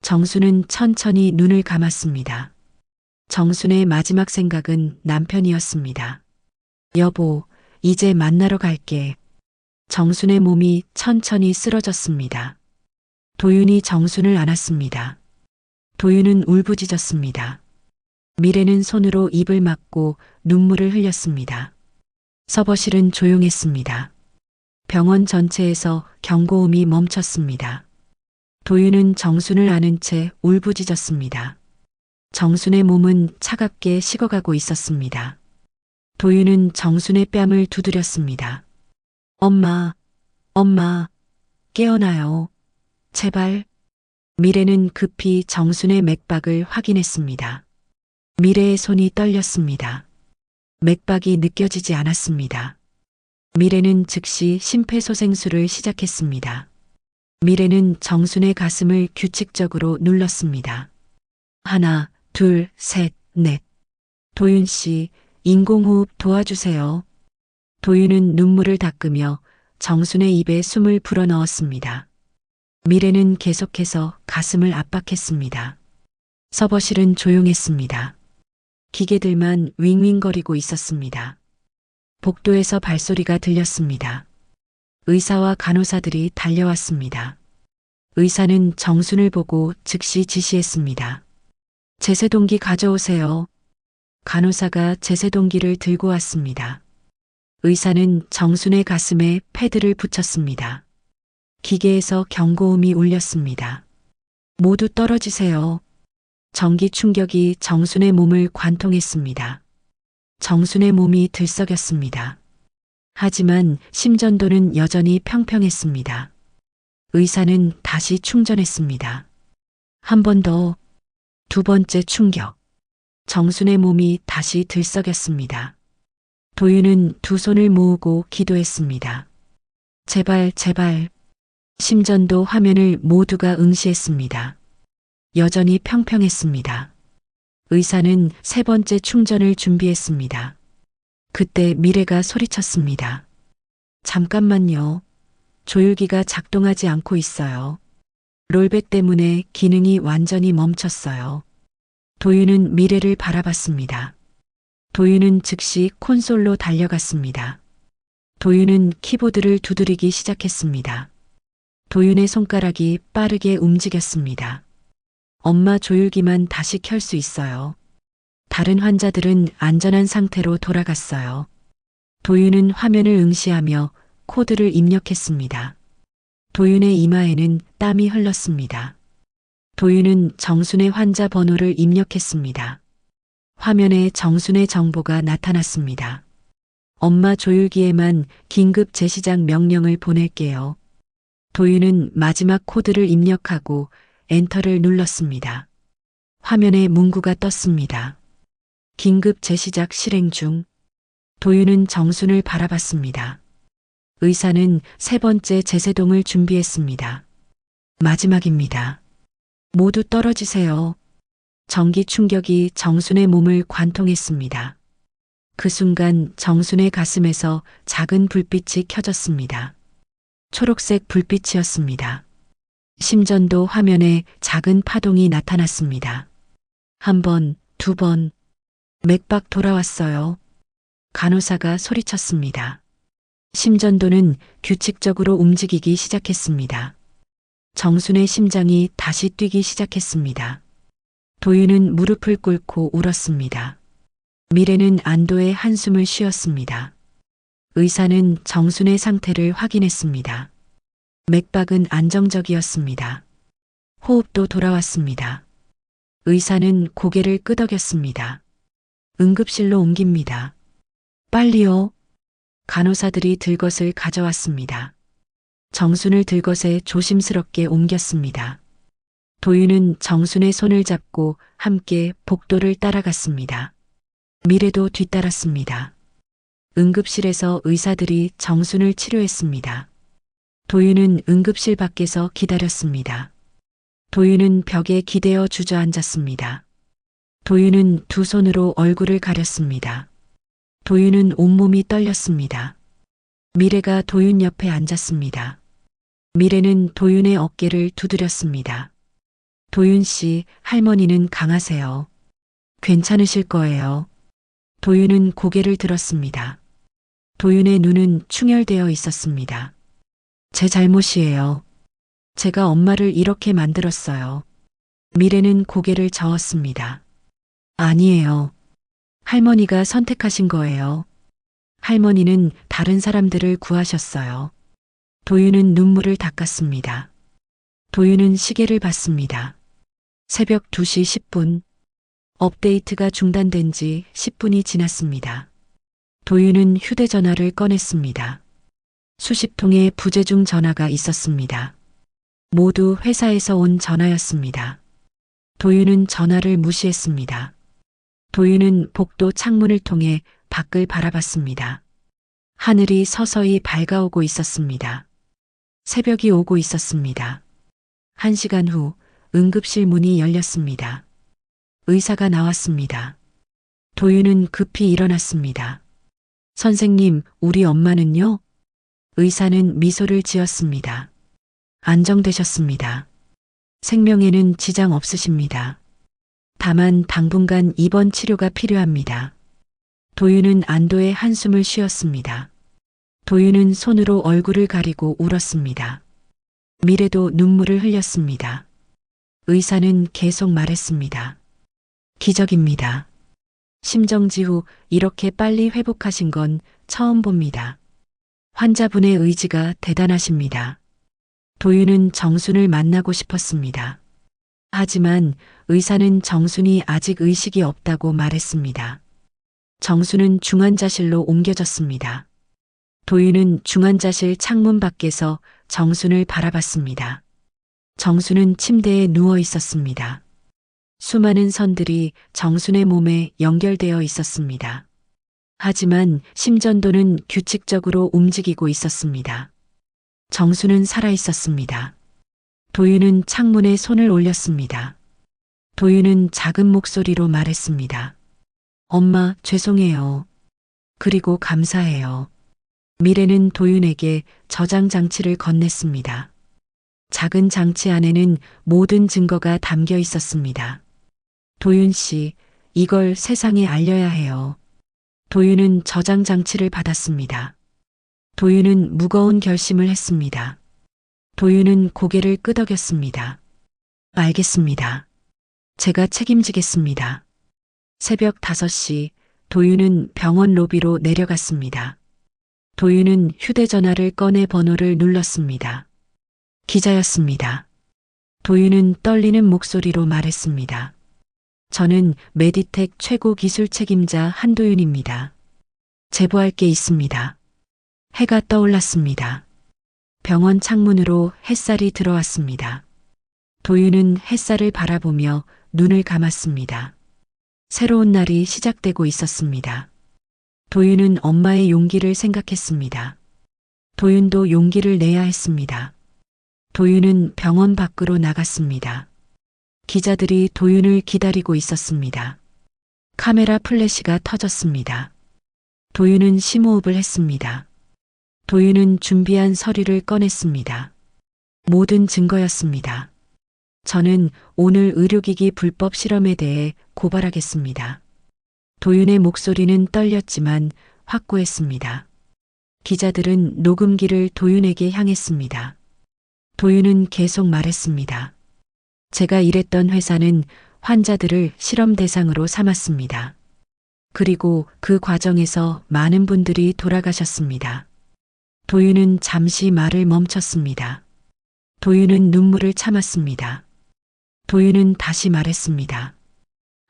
정순은 천천히 눈을 감았습니다. 정순의 마지막 생각은 남편이었습니다. 여보, 이제 만나러 갈게. 정순의 몸이 천천히 쓰러졌습니다. 도윤이 정순을 안았습니다. 도윤은 울부짖었습니다. 미래는 손으로 입을 막고 눈물을 흘렸습니다. 서버실은 조용했습니다. 병원 전체에서 경고음이 멈췄습니다. 도윤은 정순을 안은 채 울부짖었습니다. 정순의 몸은 차갑게 식어가고 있었습니다. 도윤은 정순의 뺨을 두드렸습니다. 엄마, 엄마, 깨어나요. 제발. 미래는 급히 정순의 맥박을 확인했습니다. 미래의 손이 떨렸습니다. 맥박이 느껴지지 않았습니다. 미래는 즉시 심폐소생술을 시작했습니다. 미래는 정순의 가슴을 규칙적으로 눌렀습니다. 하나, 둘, 셋, 넷. 도윤 씨, 인공호흡 도와주세요. 도윤은 눈물을 닦으며 정순의 입에 숨을 불어넣었습니다. 미래는 계속해서 가슴을 압박했습니다. 서버실은 조용했습니다. 기계들만 윙윙거리고 있었습니다. 복도에서 발소리가 들렸습니다. 의사와 간호사들이 달려왔습니다. 의사는 정순을 보고 즉시 지시했습니다. 제세동기 가져오세요. 간호사가 제세동기를 들고 왔습니다. 의사는 정순의 가슴에 패드를 붙였습니다. 기계에서 경고음이 울렸습니다. 모두 떨어지세요. 전기 충격이 정순의 몸을 관통했습니다. 정순의 몸이 들썩였습니다. 하지만 심전도는 여전히 평평했습니다. 의사는 다시 충전했습니다. 한 번 더, 두 번째 충격. 정순의 몸이 다시 들썩였습니다. 도윤은 두 손을 모으고 기도했습니다. 제발, 제발. 심전도 화면을 모두가 응시했습니다. 여전히 평평했습니다. 의사는 세 번째 충전을 준비했습니다. 그때 미래가 소리쳤습니다. 잠깐만요. 조율기가 작동하지 않고 있어요. 롤백 때문에 기능이 완전히 멈췄어요. 도윤은 미래를 바라봤습니다. 도윤은 즉시 콘솔로 달려갔습니다. 도윤은 키보드를 두드리기 시작했습니다. 도윤의 손가락이 빠르게 움직였습니다. 엄마 조율기만 다시 켤 수 있어요. 다른 환자들은 안전한 상태로 돌아갔어요. 도윤은 화면을 응시하며 코드를 입력했습니다. 도윤의 이마에는 땀이 흘렀습니다. 도윤은 정순의 환자 번호를 입력했습니다. 화면에 정순의 정보가 나타났습니다. 엄마 조율기에만 긴급 재시작 명령을 보낼게요. 도윤은 마지막 코드를 입력하고 엔터를 눌렀습니다. 화면에 문구가 떴습니다. 긴급 재시작 실행 중. 도윤은 정순을 바라봤습니다. 의사는 세 번째 제세동을 준비했습니다. 마지막입니다. 모두 떨어지세요. 전기 충격이 정순의 몸을 관통했습니다. 그 순간 정순의 가슴에서 작은 불빛이 켜졌습니다. 초록색 불빛이었습니다. 심전도 화면에 작은 파동이 나타났습니다. 한 번, 두 번. 맥박 돌아왔어요. 간호사가 소리쳤습니다. 심전도는 규칙적으로 움직이기 시작했습니다. 정순의 심장이 다시 뛰기 시작했습니다. 도윤은 무릎을 꿇고 울었습니다. 미래는 안도의 한숨을 쉬었습니다. 의사는 정순의 상태를 확인했습니다. 맥박은 안정적이었습니다. 호흡도 돌아왔습니다. 의사는 고개를 끄덕였습니다. 응급실로 옮깁니다. 빨리요. 간호사들이 들것을 가져왔습니다. 정순을 들것에 조심스럽게 옮겼습니다. 도윤은 정순의 손을 잡고 함께 복도를 따라갔습니다. 미래도 뒤따랐습니다. 응급실에서 의사들이 정순을 치료했습니다. 도윤은 응급실 밖에서 기다렸습니다. 도윤은 벽에 기대어 주저앉았습니다. 도윤은 두 손으로 얼굴을 가렸습니다. 도윤은 온몸이 떨렸습니다. 미래가 도윤 옆에 앉았습니다. 미래는 도윤의 어깨를 두드렸습니다. 도윤 씨, 할머니는 강하세요. 괜찮으실 거예요. 도윤은 고개를 들었습니다. 도윤의 눈은 충혈되어 있었습니다. 제 잘못이에요. 제가 엄마를 이렇게 만들었어요. 미래는 고개를 저었습니다. 아니에요. 할머니가 선택하신 거예요. 할머니는 다른 사람들을 구하셨어요. 도윤은 눈물을 닦았습니다. 도윤은 시계를 봤습니다. 새벽 2시 10분. 업데이트가 중단된 지 10분이 지났습니다. 도윤은 휴대전화를 꺼냈습니다. 수십 통의 부재중 전화가 있었습니다. 모두 회사에서 온 전화였습니다. 도윤은 전화를 무시했습니다. 도윤은 복도 창문을 통해 밖을 바라봤습니다. 하늘이 서서히 밝아오고 있었습니다. 새벽이 오고 있었습니다. 1시간 후 응급실 문이 열렸습니다. 의사가 나왔습니다. 도윤은 급히 일어났습니다. 선생님, 우리 엄마는요? 의사는 미소를 지었습니다. 안정되셨습니다. 생명에는 지장 없으십니다. 다만 당분간 입원 치료가 필요합니다. 도윤은 안도의 한숨을 쉬었습니다. 도윤은 손으로 얼굴을 가리고 울었습니다. 미래도 눈물을 흘렸습니다. 의사는 계속 말했습니다. 기적입니다. 심정지 후 이렇게 빨리 회복하신 건 처음 봅니다. 환자분의 의지가 대단하십니다. 도윤은 정순을 만나고 싶었습니다. 하지만 의사는 정순이 아직 의식이 없다고 말했습니다. 정순은 중환자실로 옮겨졌습니다. 도윤은 중환자실 창문 밖에서 정순을 바라봤습니다. 정순은 침대에 누워 있었습니다. 수많은 선들이 정순의 몸에 연결되어 있었습니다. 하지만 심전도는 규칙적으로 움직이고 있었습니다. 정순은 살아 있었습니다. 도윤은 창문에 손을 올렸습니다. 도윤은 작은 목소리로 말했습니다. 엄마, 죄송해요. 그리고 감사해요. 미래는 도윤에게 저장 장치를 건넸습니다. 작은 장치 안에는 모든 증거가 담겨 있었습니다. 도윤 씨, 이걸 세상에 알려야 해요. 도윤은 저장 장치를 받았습니다. 도윤은 무거운 결심을 했습니다. 도윤은 고개를 끄덕였습니다. 알겠습니다. 제가 책임지겠습니다. 새벽 5시 도윤은 병원 로비로 내려갔습니다. 도윤은 휴대전화를 꺼내 번호를 눌렀습니다. 기자였습니다. 도윤은 떨리는 목소리로 말했습니다. 저는 메디텍 최고 기술 책임자 한도윤입니다. 제보할 게 있습니다. 해가 떠올랐습니다. 병원 창문으로 햇살이 들어왔습니다. 도윤은 햇살을 바라보며 눈을 감았습니다. 새로운 날이 시작되고 있었습니다. 도윤은 엄마의 용기를 생각했습니다. 도윤도 용기를 내야 했습니다. 도윤은 병원 밖으로 나갔습니다. 기자들이 도윤을 기다리고 있었습니다. 카메라 플래시가 터졌습니다. 도윤은 심호흡을 했습니다. 도윤은 준비한 서류를 꺼냈습니다. 모든 증거였습니다. 저는 오늘 의료기기 불법 실험에 대해 고발하겠습니다. 도윤의 목소리는 떨렸지만 확고했습니다. 기자들은 녹음기를 도윤에게 향했습니다. 도윤은 계속 말했습니다. 제가 일했던 회사는 환자들을 실험 대상으로 삼았습니다. 그리고 그 과정에서 많은 분들이 돌아가셨습니다. 도윤은 잠시 말을 멈췄습니다. 도윤은 눈물을 참았습니다. 도윤은 다시 말했습니다.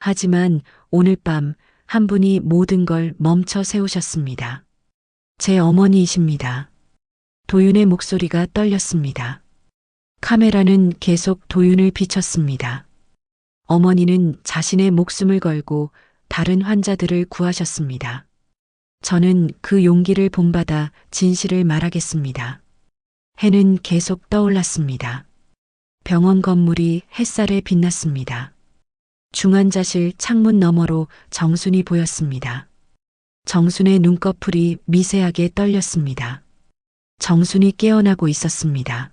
하지만 오늘 밤 한 분이 모든 걸 멈춰 세우셨습니다. 제 어머니이십니다. 도윤의 목소리가 떨렸습니다. 카메라는 계속 도윤을 비췄습니다. 어머니는 자신의 목숨을 걸고 다른 환자들을 구하셨습니다. 저는 그 용기를 본받아 진실을 말하겠습니다. 해는 계속 떠올랐습니다. 병원 건물이 햇살에 빛났습니다. 중환자실 창문 너머로 정순이 보였습니다. 정순의 눈꺼풀이 미세하게 떨렸습니다. 정순이 깨어나고 있었습니다.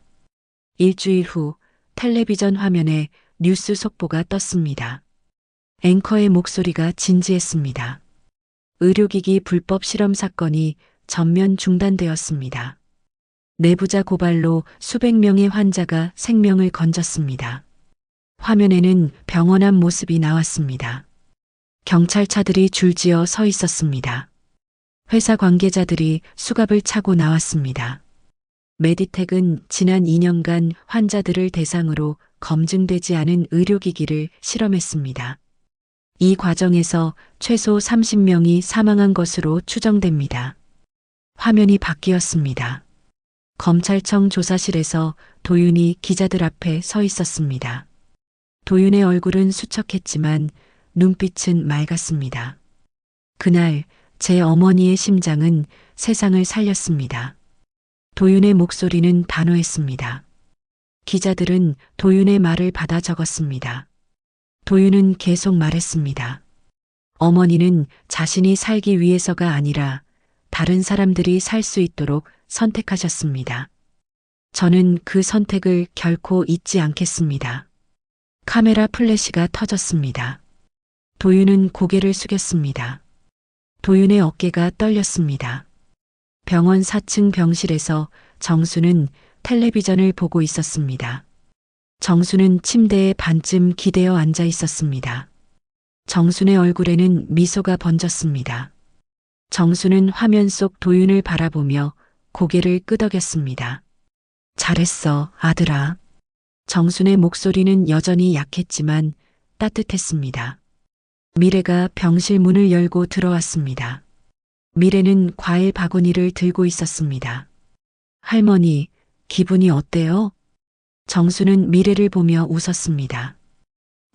일주일 후 텔레비전 화면에 뉴스 속보가 떴습니다. 앵커의 목소리가 진지했습니다. 의료기기 불법 실험 사건이 전면 중단되었습니다. 내부자 고발로 수백 명의 환자가 생명을 건졌습니다. 화면에는 병원 앞 모습이 나왔습니다. 경찰차들이 줄지어 서 있었습니다. 회사 관계자들이 수갑을 차고 나왔습니다. 메디텍은 지난 2년간 환자들을 대상으로 검증되지 않은 의료기기를 실험했습니다. 이 과정에서 최소 30명이 사망한 것으로 추정됩니다. 화면이 바뀌었습니다. 검찰청 조사실에서 도윤이 기자들 앞에 서 있었습니다. 도윤의 얼굴은 수척했지만 눈빛은 맑았습니다. 그날 제 어머니의 심장은 세상을 살렸습니다. 도윤의 목소리는 단호했습니다. 기자들은 도윤의 말을 받아 적었습니다. 도윤은 계속 말했습니다. 어머니는 자신이 살기 위해서가 아니라 다른 사람들이 살 수 있도록 선택하셨습니다. 저는 그 선택을 결코 잊지 않겠습니다. 카메라 플래시가 터졌습니다. 도윤은 고개를 숙였습니다. 도윤의 어깨가 떨렸습니다. 병원 4층 병실에서 정수는 텔레비전을 보고 있었습니다. 정수는 침대에 반쯤 기대어 앉아 있었습니다. 정순의 얼굴에는 미소가 번졌습니다. 정수는 화면 속 도윤을 바라보며 고개를 끄덕였습니다. 잘했어, 아들아. 정순의 목소리는 여전히 약했지만 따뜻했습니다. 미래가 병실 문을 열고 들어왔습니다. 미래는 과일 바구니를 들고 있었습니다. 할머니, 기분이 어때요? 정수는 미래를 보며 웃었습니다.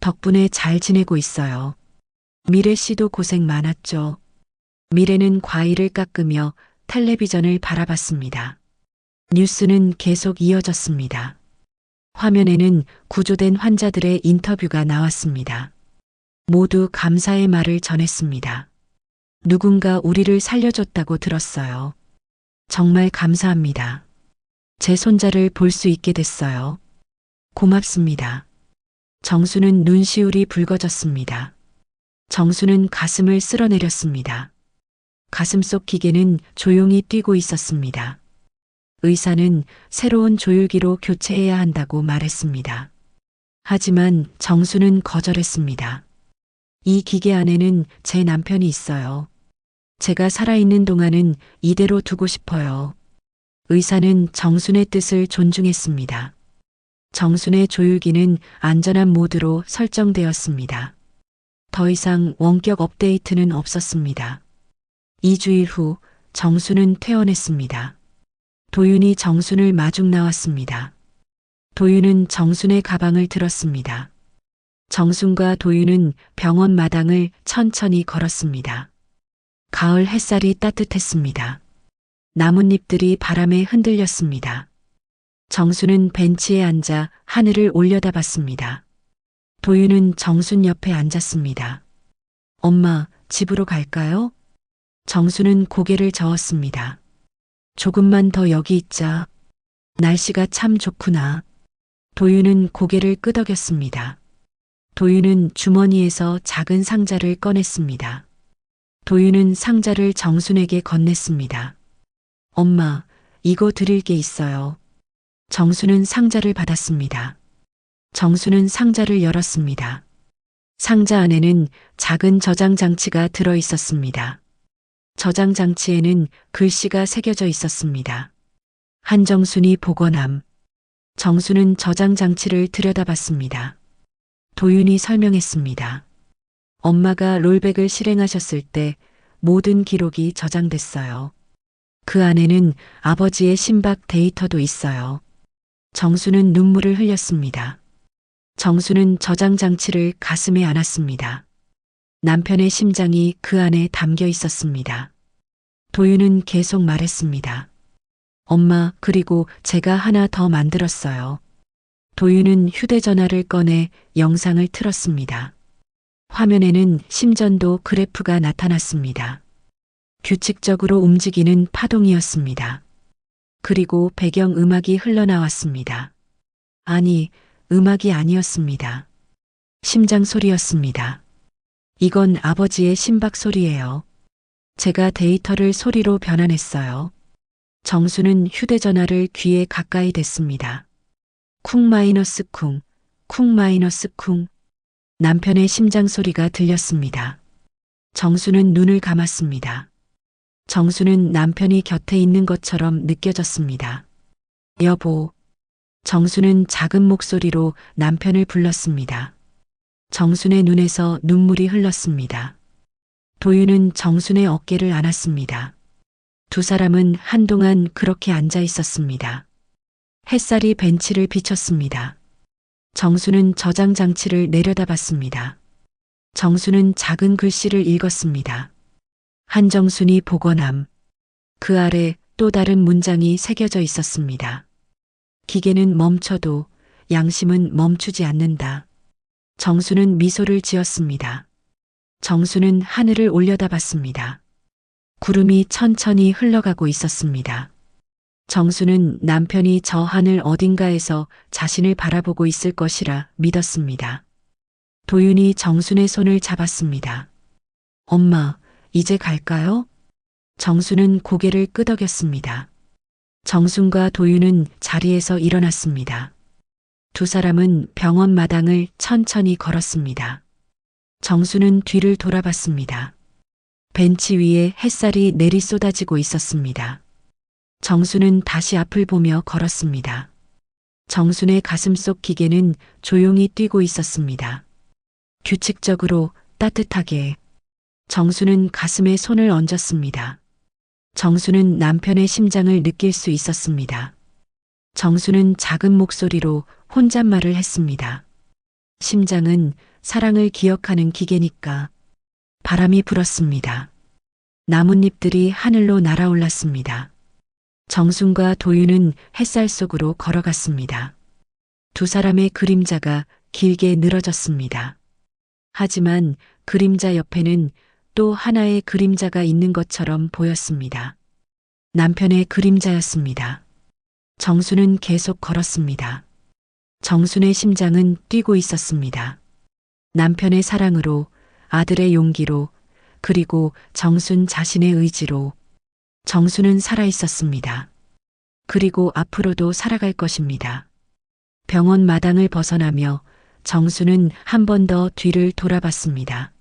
덕분에 잘 지내고 있어요. 미래 씨도 고생 많았죠. 미래는 과일을 깎으며 텔레비전을 바라봤습니다. 뉴스는 계속 이어졌습니다. 화면에는 구조된 환자들의 인터뷰가 나왔습니다. 모두 감사의 말을 전했습니다. 누군가 우리를 살려줬다고 들었어요. 정말 감사합니다. 제 손자를 볼 수 있게 됐어요. 고맙습니다. 정수는 눈시울이 붉어졌습니다. 정수는 가슴을 쓸어내렸습니다. 가슴 속 기계는 조용히 뛰고 있었습니다. 의사는 새로운 조율기로 교체해야 한다고 말했습니다. 하지만 정수는 거절했습니다. 이 기계 안에는 제 남편이 있어요. 제가 살아있는 동안은 이대로 두고 싶어요. 의사는 정순의 뜻을 존중했습니다. 정순의 조율기는 안전한 모드로 설정되었습니다. 더 이상 원격 업데이트는 없었습니다. 2주일 후 정순은 퇴원했습니다. 도윤이 정순을 마중 나왔습니다. 도윤은 정순의 가방을 들었습니다. 정순과 도윤은 병원 마당을 천천히 걸었습니다. 가을 햇살이 따뜻했습니다. 나뭇잎들이 바람에 흔들렸습니다. 정순은 벤치에 앉아 하늘을 올려다봤습니다. 도윤은 정순 옆에 앉았습니다. 엄마, 집으로 갈까요? 정순은 고개를 저었습니다. 조금만 더 여기 있자. 날씨가 참 좋구나. 도윤은 고개를 끄덕였습니다. 도윤은 주머니에서 작은 상자를 꺼냈습니다. 도윤은 상자를 정순에게 건넸습니다. 엄마, 이거 드릴 게 있어요. 정순은 상자를 받았습니다. 정순은 상자를 열었습니다. 상자 안에는 작은 저장 장치가 들어 있었습니다. 저장 장치에는 글씨가 새겨져 있었습니다. 한정순이 복원함. 정순은 저장 장치를 들여다봤습니다. 도윤이 설명했습니다. 엄마가 롤백을 실행하셨을 때 모든 기록이 저장됐어요. 그 안에는 아버지의 심박 데이터도 있어요. 정수는 눈물을 흘렸습니다. 정수는 저장 장치를 가슴에 안았습니다. 남편의 심장이 그 안에 담겨 있었습니다. 도윤은 계속 말했습니다. 엄마, 그리고 제가 하나 더 만들었어요. 도윤은 휴대전화를 꺼내 영상을 틀었습니다. 화면에는 심전도 그래프가 나타났습니다. 규칙적으로 움직이는 파동이었습니다. 그리고 배경 음악이 흘러나왔습니다. 아니, 음악이 아니었습니다. 심장 소리였습니다. 이건 아버지의 심박 소리예요. 제가 데이터를 소리로 변환했어요. 정수는 휴대전화를 귀에 가까이 댔습니다. 쿵 마이너스 쿵, 쿵 마이너스 쿵. 남편의 심장 소리가 들렸습니다. 정수는 눈을 감았습니다. 정수는 남편이 곁에 있는 것처럼 느껴졌습니다. 여보. 정수는 작은 목소리로 남편을 불렀습니다. 정순의 눈에서 눈물이 흘렀습니다. 도윤은 정순의 어깨를 안았습니다. 두 사람은 한동안 그렇게 앉아 있었습니다. 햇살이 벤치를 비쳤습니다. 정수는 저장 장치를 내려다봤습니다. 정수는 작은 글씨를 읽었습니다. 한정순이 복원함. 그 아래 또 다른 문장이 새겨져 있었습니다. 기계는 멈춰도 양심은 멈추지 않는다. 정수는 미소를 지었습니다. 정수는 하늘을 올려다봤습니다. 구름이 천천히 흘러가고 있었습니다. 정수는 남편이 저 하늘 어딘가에서 자신을 바라보고 있을 것이라 믿었습니다. 도윤이 정순의 손을 잡았습니다. 엄마, 이제 갈까요? 정수는 고개를 끄덕였습니다. 정순과 도윤은 자리에서 일어났습니다. 두 사람은 병원 마당을 천천히 걸었습니다. 정수는 뒤를 돌아봤습니다. 벤치 위에 햇살이 내리 쏟아지고 있었습니다. 정수는 다시 앞을 보며 걸었습니다. 정순의 가슴속 기계는 조용히 뛰고 있었습니다. 규칙적으로 따뜻하게. 정수는 가슴에 손을 얹었습니다. 정수는 남편의 심장을 느낄 수 있었습니다. 정수는 작은 목소리로 혼잣말을 했습니다. 심장은 사랑을 기억하는 기계니까. 바람이 불었습니다. 나뭇잎들이 하늘로 날아올랐습니다. 정순과 도윤은 햇살 속으로 걸어갔습니다. 두 사람의 그림자가 길게 늘어졌습니다. 하지만 그림자 옆에는 또 하나의 그림자가 있는 것처럼 보였습니다. 남편의 그림자였습니다. 정수는 계속 걸었습니다. 정순의 심장은 뛰고 있었습니다. 남편의 사랑으로, 아들의 용기로, 그리고 정순 자신의 의지로. 정수는 살아 있었습니다. 그리고 앞으로도 살아갈 것입니다. 병원 마당을 벗어나며 정수는 한 번 더 뒤를 돌아봤습니다.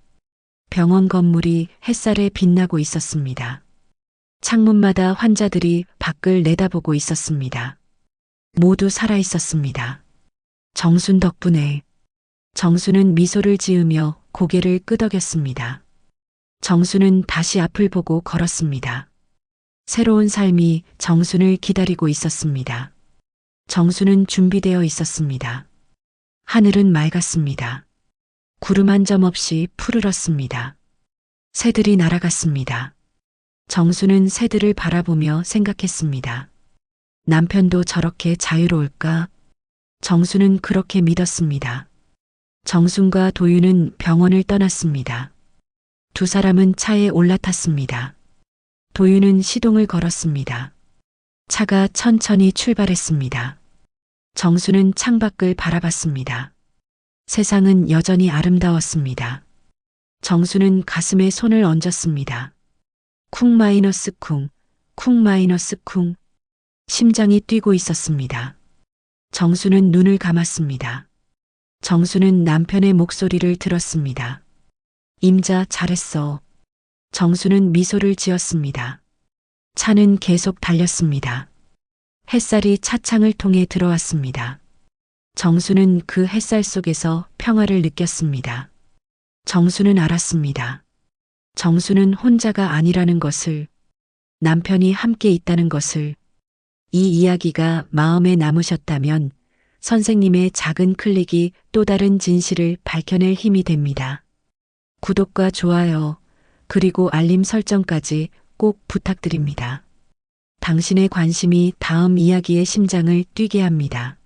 병원 건물이 햇살에 빛나고 있었습니다. 창문마다 환자들이 밖을 내다보고 있었습니다. 모두 살아 있었습니다. 정순 덕분에. 정수는 미소를 지으며 고개를 끄덕였습니다. 정수는 다시 앞을 보고 걸었습니다. 새로운 삶이 정순을 기다리고 있었습니다. 정수는 준비되어 있었습니다. 하늘은 맑았습니다. 구름 한 점 없이 푸르렀습니다. 새들이 날아갔습니다. 정수는 새들을 바라보며 생각했습니다. 남편도 저렇게 자유로울까? 정수는 그렇게 믿었습니다. 정순과 도윤은 병원을 떠났습니다. 두 사람은 차에 올라탔습니다. 도윤은 시동을 걸었습니다. 차가 천천히 출발했습니다. 정수는 창밖을 바라봤습니다. 세상은 여전히 아름다웠습니다. 정수는 가슴에 손을 얹었습니다. 쿵 마이너스 쿵, 쿵 마이너스 쿵. 심장이 뛰고 있었습니다. 정수는 눈을 감았습니다. 정수는 남편의 목소리를 들었습니다. 임자, 잘했어. 정수는 미소를 지었습니다. 차는 계속 달렸습니다. 햇살이 차창을 통해 들어왔습니다. 정수는 그 햇살 속에서 평화를 느꼈습니다. 정수는 알았습니다. 정수는 혼자가 아니라는 것을, 남편이 함께 있다는 것을. 이 이야기가 마음에 남으셨다면 선생님의 작은 클릭이 또 다른 진실을 밝혀낼 힘이 됩니다. 구독과 좋아요, 그리고 알림 설정까지 꼭 부탁드립니다. 당신의 관심이 다음 이야기의 심장을 뛰게 합니다.